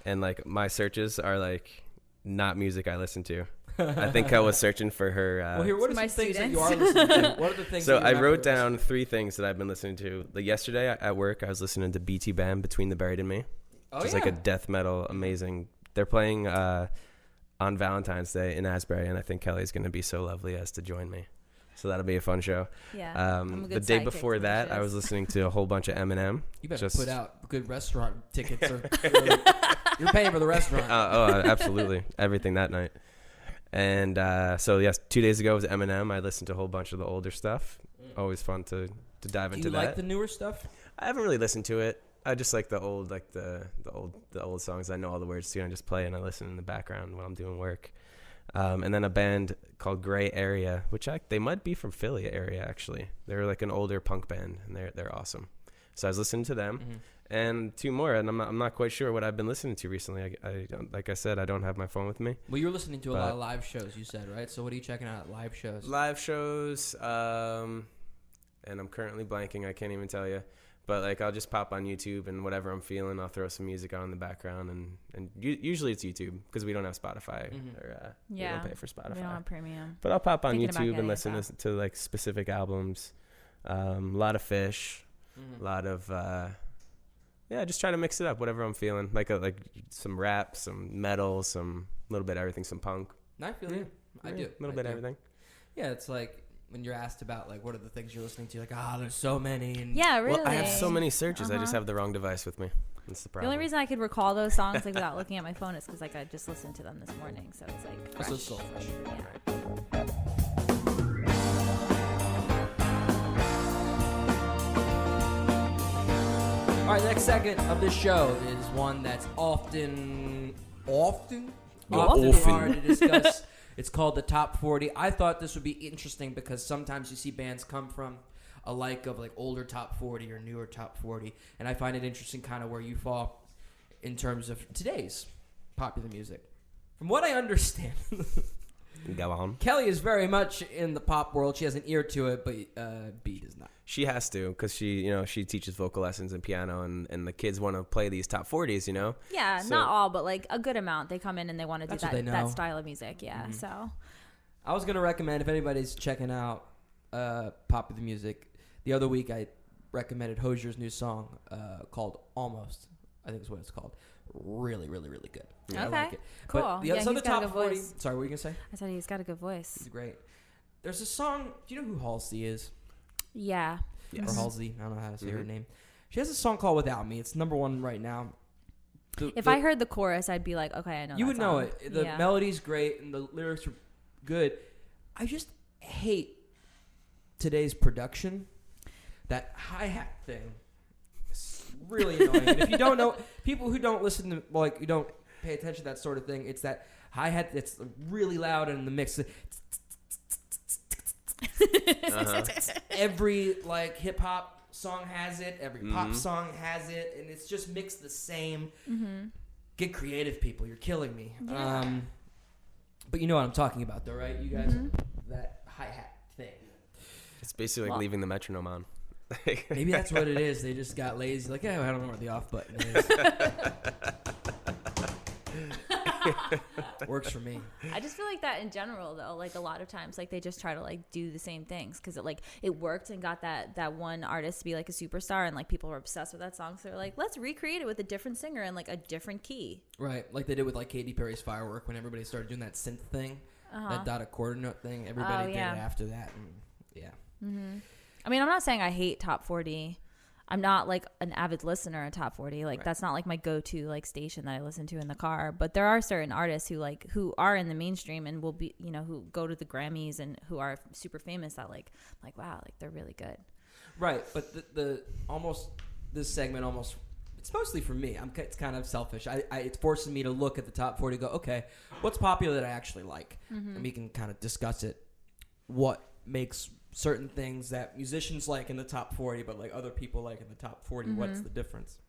and like my searches are like not music I listen to. I think Kel was searching for her. Well, here, what are my some things that students. you are listening to? What are the things? So that you I wrote remember down 3 things that I've been listening to. Like yesterday at work, I was listening to BT Bam, Between the Buried and Me. Oh, Which is yeah. like a death metal, amazing. They're playing on Valentine's Day in Asbury, and I think Kelly's going to be so lovely as to join me. So that'll be a fun show. Yeah. I'm a The good day sidekick before to the that, I shows. was listening to a whole bunch of Eminem. You better Just- put out good restaurant tickets. Or you're paying for the restaurant. Absolutely. Everything that night. And so, yes, 2 days ago was Eminem. I listened to a whole bunch of the older stuff. Always fun to dive Do into you that. like the newer stuff? I haven't really listened to it. I just like the old, like the old songs. I know all the words to, and I just play and I listen in the background while I'm doing work. And then a band called Gray Area, which they might be from Philly area actually. They're like an older punk band, and they're awesome. So I was listening to them, and 2 more, and I'm not quite sure what I've been listening to recently. I don't, like I said, I don't have my phone with me. Well, you're listening to a lot of live shows, you said, right? So what are you checking out at live shows? Live shows, and I'm currently blanking. I can't even tell you. But like I'll just pop on YouTube and whatever I'm feeling, I'll throw some music on in the background, and usually it's YouTube because we don't have Spotify or we don't pay for Spotify. We don't have premium. But I'll pop on Thinking about YouTube and getting listen to like specific albums. A lot of Fish, a lot of just try to mix it up, whatever I'm feeling. Like some rap, some metal, some little bit of everything, some punk. I feel you. I do. A little bit of everything. Yeah, it's like when you're asked about like what are the things you're listening to, like there's so many. And Yeah, really. Well, I have so many searches. I just have the wrong device with me. That's the The problem. only reason I could recall those songs like without looking at my phone is because like I just listened to them this morning, so it's like fresh. So it's still fresh. Yeah. All right, the next segment of this show is one that's often hard to discuss. It's called the Top 40. I thought this would be interesting because sometimes you see bands come from a like of like older Top 40 or newer Top 40, and I find it interesting kind of where you fall in terms of today's popular music. From what I understand, Go on. Kelly is very much in the pop world. She has an ear to it, but B does not. She has to because she teaches vocal lessons and piano, and the kids want to play these top 40s, Yeah, So- not all, but like a good amount. They come in and they want to do That's what they know. that style of music. Yeah, so I was going to recommend, if anybody's checking out popular music, the other week I recommended Hosier's new song called Almost. I think is what it's called. Really, really, really good. I Okay, like it. cool. But Yeah, the other he's got a top good 40. voice. Sorry, what were you going to say? I said he's got a good voice. He's great. There's a song. Do you know who Halsey is? Yeah. Yes. Or Halsey. I don't know how to say her name. She has a song called Without Me. It's #1 right now. If I heard the chorus, I'd be like, okay, I know. You that would know song. it. The Yeah. melody's great and the lyrics are good. I just hate today's production. That hi-hat thing is really annoying. And if you don't know, people who don't listen to, like, you don't pay attention to that sort of thing, it's that hi-hat that's really loud and in the mix. Every, like, hip-hop song has it. Every pop song has it. And it's just mixed the same. Get creative, people. You're killing me. Yeah. But you know what I'm talking about, though, right? You guys, that hi-hat thing. It's basically like leaving the metronome on. Maybe that's what it is. They just got lazy. Like, yeah, I don't know where the off button is. Works for me. I just feel like that in general, though. Like a lot of times, like they just try to like do the same things because it worked and got that one artist to be like a superstar, and like people were obsessed with that song. So they're like, let's recreate it with a different singer and like a different key. Right, like they did with like Katy Perry's Firework when everybody started doing that synth thing, that dotted quarter note thing. Everybody did it after that, and yeah. I mean, I'm not saying I hate Top 40. I'm not like an avid listener of Top 40. Like that's not like my go-to like station that I listen to in the car. But there are certain artists who are in the mainstream and will be, who go to the Grammys and who are super famous that like wow, like they're really good. Right, but the almost this segment almost it's mostly for me. It's kind of selfish. It's forcing me to look at the top 40 and go, okay, what's popular that I actually like, and we can kind of discuss it. What makes certain things that musicians like in the top 40 but like other people like in the top 40, what's the difference?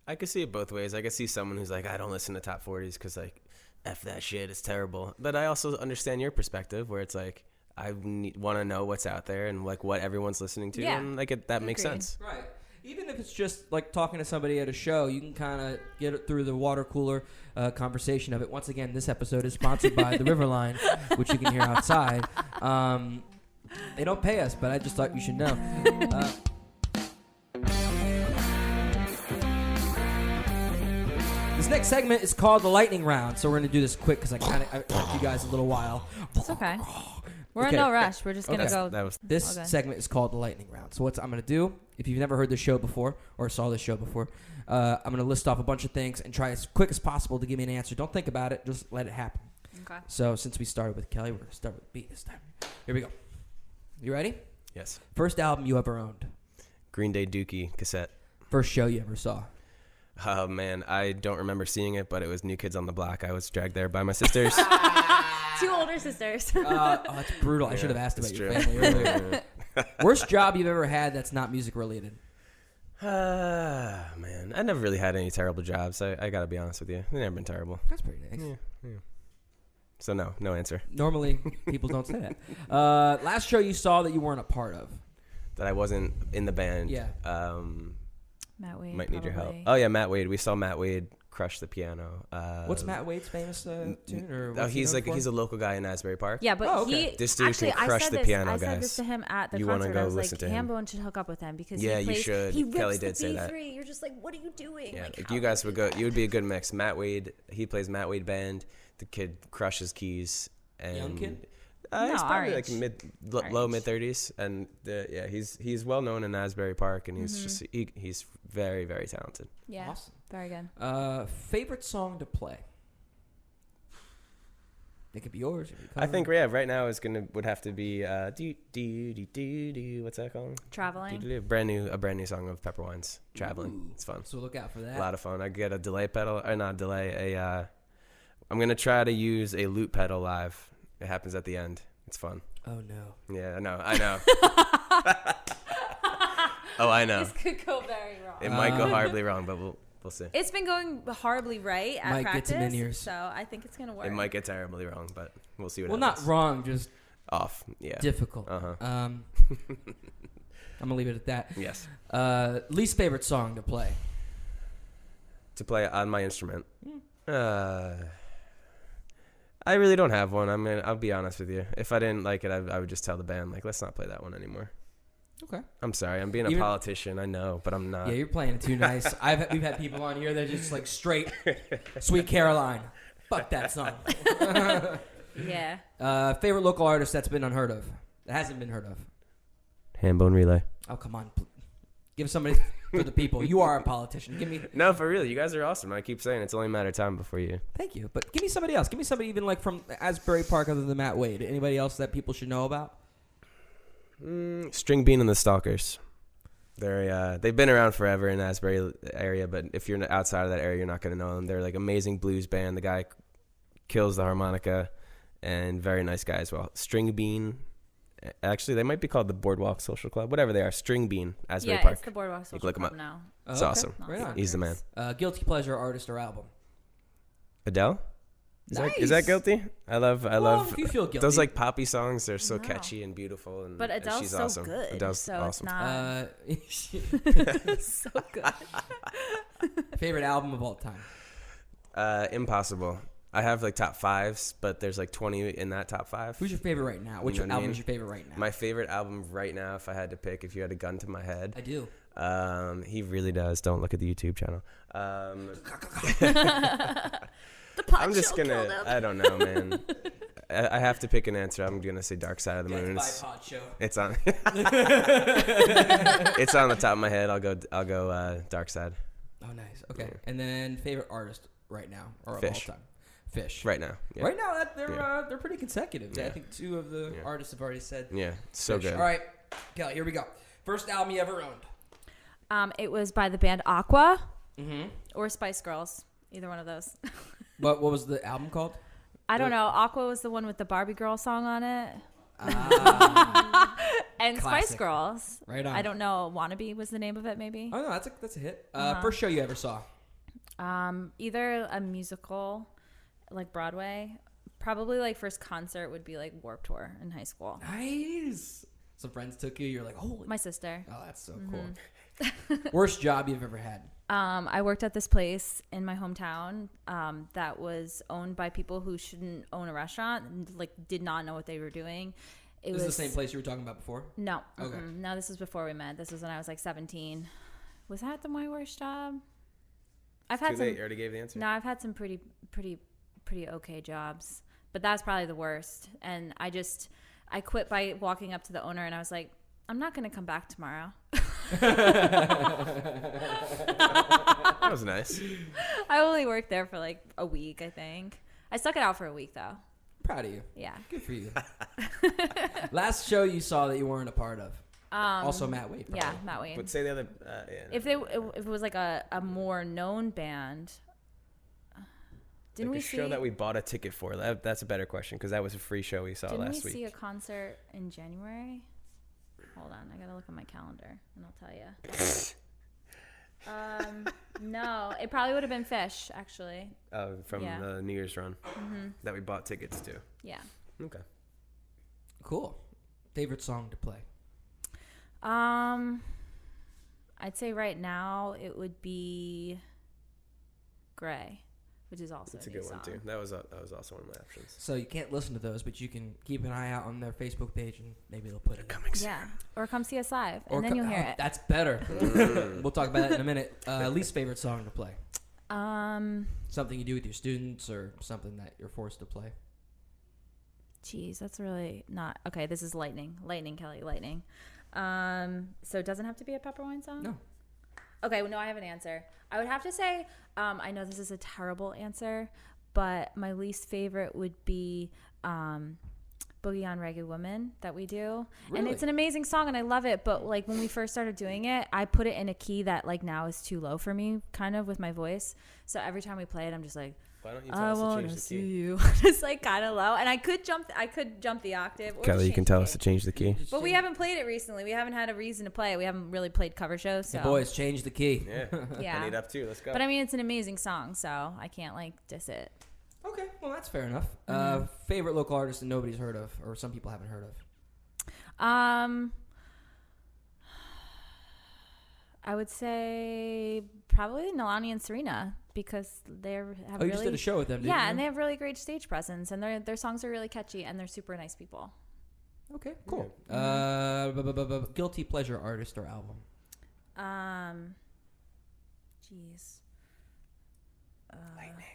I could see it both ways. I could see someone who's like, I don't listen to top 40s because like F that shit, it's terrible. But I also understand your perspective where it's like I want to know what's out there and like what everyone's listening to, and like that makes sense. Right. Even if it's just like talking to somebody at a show, you can kind of get it through the water cooler conversation of it. Once again, this episode is sponsored by the Riverline, which you can hear outside. They don't pay us, but I just thought you should know. This next segment is called the lightning round, so we're going to do this quick because I took you guys a little while. It's okay. We're Okay. in no rush. We're just going to Okay. go. That was This Okay. segment is called the lightning round. So what I'm going to do, if you've never heard this show before or saw this show before, I'm going to list off a bunch of things and try as quick as possible to give me an answer. Don't think about it. Just let it happen. Okay. So since we started with Kelly, we're going to start with B this time. Here we go. You ready? yes. First album you ever owned. Green Day Dookie cassette. First show you ever saw. Oh man, I don't remember seeing it, but it was New Kids on the Block. I was dragged there by my sisters. 2 older sisters. Oh, it's brutal. I should have asked about it's your true. family earlier. Worst job you've ever had that's not music related. Man, I never really had any terrible jobs. I gotta be honest with you. They've never been terrible. That's pretty nice. Yeah. So no answer. Normally, people don't say that. Last show you saw that you weren't a part of. That I wasn't in the band. Yeah. Matt Wade. Might need your help. probably. Oh yeah, Matt Wade. We saw Matt Wade crush the piano. What's Matt Wade's famous tune? Or Oh, what's he he's known like for? he's a local guy in Asbury Park. Yeah, but Oh, okay. he This dude actually, can crush I said the this, piano, I said guys. this to him at the You wanna concert. go I was listen like, to him. Hambone should hook up with him because Yeah, he you plays, should. He rips Kelly the did say that. B3. You're just like, what are you doing? Yeah, Like, like how you guys is would it? go. You would be a good mix. Matt Wade, he plays Matt Wade band. The kid crushes keys. And Young kid? He's No, probably our like age. low age. mid 30s, and yeah, he's well known in Asbury Park, and he's just he's very very talented. Yeah, Awesome. very good. Favorite song to play? It could be yours. It could be I think right now would have to be what's that called? Traveling. A brand new song of Pepperwine's Traveling. Ooh. It's fun. So look out for that. A lot of fun. I get a delay pedal, or not delay. I'm gonna try to use a loop pedal live. It happens at the end. It's fun. Oh no. Yeah, I know. Oh, I know. This could go very wrong. It might go horribly wrong, but we'll see. It's been going horribly right at Might get practice, some in-ears. so I think it's gonna work. It might get terribly wrong, but we'll see what Well, happens. not wrong, just Off. Yeah. difficult. Uh-huh. I'm gonna leave it at that. Yes. Least favorite song to play? To play on my instrument. I really don't have one. I'll be honest with you. If I didn't like it, I would just tell the band, like, let's not play that one anymore. Okay. I'm sorry. I'm being a politician. I know, but I'm not. Yeah, you're playing it too nice. We've had people on here that are just like straight Sweet Caroline. Fuck that song. Yeah. Favorite local artist that's been unheard of? That hasn't been heard of. Hambone Relay. Oh, come on. Give somebody for the people. You are a politician. Give me. No, for real. You guys are awesome. I keep saying it's only a matter of time before you. Thank you. But give me somebody else. Give me somebody even like from Asbury Park other than Matt Wade. Anybody else that people should know about? String Bean and the Stalkers. They've been around forever in the Asbury area, but if you're outside of that area, you're not going to know them. They're like amazing blues band. The guy kills the harmonica, and very nice guy as well. String Bean. Actually, they might be called the Boardwalk Social Club. Whatever they are. String Bean, Asbury Yeah, Park. it's the Boardwalk Social look 'em Club up. now. Oh, It's okay. awesome. Right on. He's the man. Guilty pleasure artist or album? Adele? Is Nice. that guilty? I love if you feel guilty. those like poppy songs. They're so No. catchy and beautiful, and But and Adele's she's so awesome. good, Adele's so awesome. it's not so good. Favorite album of all time? Impossible. I have like top fives, but there's like 20 in that top five. Who's your favorite right now? Which know what I album mean? is your favorite right now? My favorite album right now, if I had to pick, if you had a gun to my head, I do. he really does. Don't look at the YouTube channel. The Podshow I'm just killed gonna. him. I don't know, man. I have to pick an answer. I'm gonna say Dark Side of the Moon. Podshow. It's on. It's on the top of my head. I'll go. Dark Side. Oh, nice. Okay. Yeah. And then favorite artist right now or of Fish. all time? Fish. Right now. Yeah. Right now, they're Yeah. pretty consecutive. Yeah. I think two of the Yeah. artists have already said. Yeah. So Fish. good. All right, Kelly. Here we go. First album you ever owned. It was by the band Aqua Mm-hmm. or Spice Girls. Either one of those. What was the album called? I don't know. Aqua was the one with the Barbie girl song on it. And Spice Classic. Girls. Right on. I don't know. Wannabe was the name of it, maybe. Oh no, that's a hit. Uh-huh. First show you ever saw? Either a musical, like Broadway. Probably like first concert would be like Warped Tour in high school. Nice. Some friends took you. You're like, holy. My sister. Oh, that's so cool. Worst job you've ever had? I worked at this place in my hometown that was owned by people who shouldn't own a restaurant and like did not know what they were doing. It This was is the same place you were talking about before? No. Okay. No, this was before we met. This was when I was like 17. Was that my worst job? I've had Too some. late. You already gave the answer. No, I've had some pretty okay jobs, but that's probably the worst. And I quit by walking up to the owner and I was like, I'm not going to come back tomorrow. That was nice. I only worked there for like a week, I think. I stuck it out for a week though. Proud of you. Yeah. Good for you. Last show you saw that you weren't a part of? Also Matt Wade. Probably. Yeah, Matt Wade. But say the other. Yeah. If it was like a more known band, didn't Like we a see show that we bought a ticket for? That's a better question because that was a free show we saw Didn't last we week. see a concert in January? Hold on, I gotta look at my calendar and I'll tell you. No, it probably would have been Fish, actually. From Yeah. the New Year's run that we bought tickets to. Yeah. Okay. Cool. Favorite song to play? I'd say right now it would be Gray, which is also It's a new good one song. too. That was also one of my options. So you can't listen to those, but you can keep an eye out on their Facebook page, and maybe they'll put it Coming soon. Yeah, or come see us live, Or and then you'll hear it. That's better. We'll talk about that in a minute. Least favorite song to play? Something you do with your students, or something that you're forced to play? Geez, that's really not okay. This is Lightning, Kelly, Lightning. So it doesn't have to be a Pepperwine song. No. Okay, well, no, I have an answer. I would have to say, I know this is a terrible answer, but my least favorite would be Boogie on Reggae Woman that we do. Really? And it's an amazing song and I love it, but like when we first started doing it, I put it in a key that like now is too low for me kind of with my voice. So every time we play it, I'm just like, Why don't you tell I us to want change to the see key? you. Just like kind of low. And I could jump the octave. Or Kelly, just you can change tell the us to key. change the key. But we haven't played it recently. We haven't had a reason to play it. We haven't really played cover shows. So Hey, boys, change the key. Yeah. Yeah. I need up too. Let's go. But I mean, it's an amazing song, so I can't like diss it. Okay, well that's fair enough. Mm-hmm. Favorite local artist that nobody's heard of, or some people haven't heard of? I would say probably Nalani and Serena because they have Oh, you really just did a show with them, didn't yeah, you? and they have really great stage presence, and their songs are really catchy, and they're super nice people. Okay, cool. Guilty pleasure artist or album? Jeez. Lightning.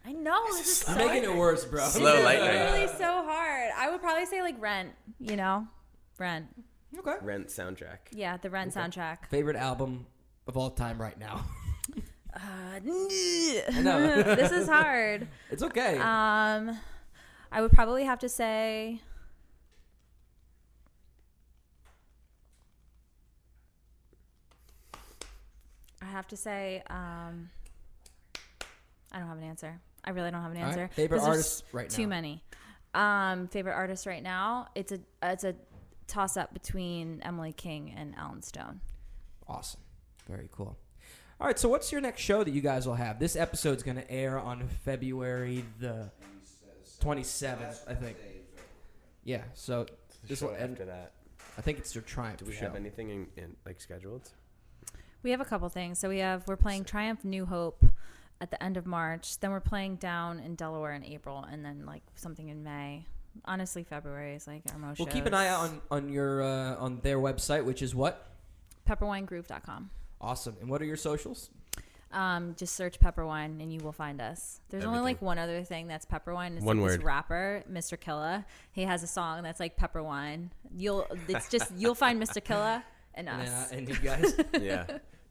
I know this is so You're making it worse, bro. Slow It's lightning. really so hard. I would probably say like Rent. You know, Rent. Okay. Rent soundtrack. Yeah, the Rent soundtrack. Favorite album of all time right now? I know. This is hard. It's okay. I would probably have to say I don't have an answer. I really don't have an All right. answer. Favorite 'Cause there's artist right now? Too many. Favorite artist right now? It's a toss up between Emily King and Ellen Stone. Awesome. Very cool. All right, so what's your next show that you guys will have? This episode's going to air on February the 27th, I think. Yeah, so this will end. After that, I think it's your Triumph do we show. have anything in like scheduled? We have a couple things. So we're playing Triumph New Hope at the end of March. Then we're playing down in Delaware in April, and then like something in May. Honestly, February is like our most. Well, keep an eye out on your on their website, which is what? Pepperwinegroove.com. Awesome. And what are your socials? Just search Pepperwine and you will find us. There's only Everything. like one other thing that's Pepperwine. It's One like word. This rapper, Mr. Killa. He has a song that's like Pepperwine. You'll find Mr. Killa and us. And you guys. Yeah.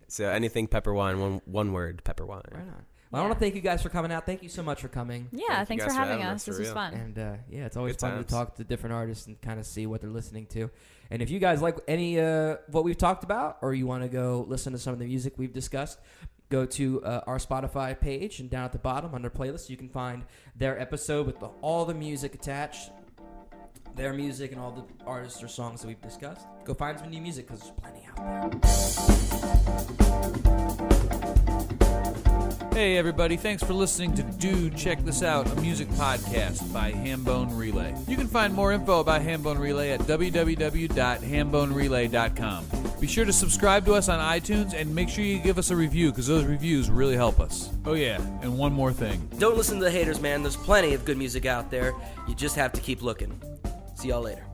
So anything Pepperwine, one word, Pepperwine. Right on. Well, I want to thank you guys for coming out. Thank you so much for coming. Yeah, Thank you thanks guys for for having having us. us, This for was real. fun. And yeah, it's always Good fun times. to talk to different artists and kind of see what they're listening to. And if you guys like any what we've talked about, or you want to go listen to some of the music we've discussed, go to our Spotify page, and down at the bottom under playlists, you can find their episode with all the music attached, their music and all the artists or songs that we've discussed. Go find some new music because there's plenty out there. Hey everybody, thanks for listening to Dude Check This Out, a music podcast by Hambone Relay. You can find more info about Hambone Relay at www.hambonerelay.com. Be sure to subscribe to us on iTunes and make sure you give us a review because those reviews really help us. Oh yeah, and one more thing. Don't listen to the haters, man. There's plenty of good music out there. You just have to keep looking. See y'all later.